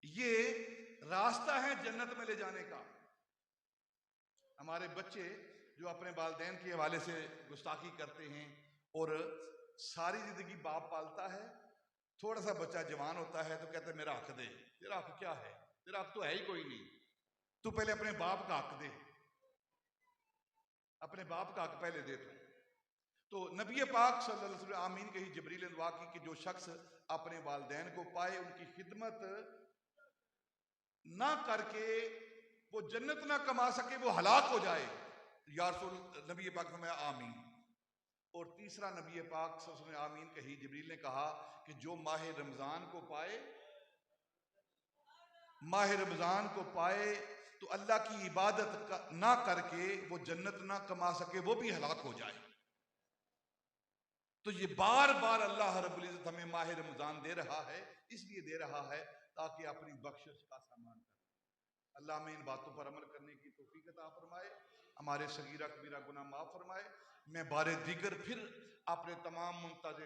ये रास्ता है जन्नत में ले जाने का। हमारे बच्चे जो अपने वालिदैन के हवाले से गुस्ताखी करते हैं और सारी जिंदगी बाप पालता है, थोड़ा सा बच्चा जवान होता है तो कहता है मेरा हक दे। तेरा हक क्या है? तेरा हक तो है ही कोई नहीं। तू पहले अपने बाप का हक दे, अपने बाप का हक पहले दे तो नबी पाक सल्लल्लाहु अलैहि वसल्लम आमीन कही। जबरील ने दुआ की कि जो शख्स अपने वालिदैन को पाए, उनकी खिदमत ना करके वो जन्नत ना कमा सके वो हलाक हो जाए। या रसूल, नबी पाक ने आमीन। और तीसरा नबी पाक सल्लल्लाहु अलैहि वसल्लम आमीन कही। जबरील ने कहा कि जो माह रमजान को पाए, माह रमजान को पाए तो अल्लाह की इबादत ना करके वो जन्नत ना कमा सके वो भी हलाक हो जाए। तो ये बार बार अल्लाह रब्बुल इज्जत हमें माह रमजान दे रहा है, इसलिए दे रहा है ताकि अपनी बख्शिश का सामान करें। अल्लाह में इन बातों पर अमल करने की तौफीक अता फरमाए, हमारे सगीरा कबीरा गुनाह माफ फरमाए। मैं बारे दिगर फिर अपने तमाम मुंतज़िर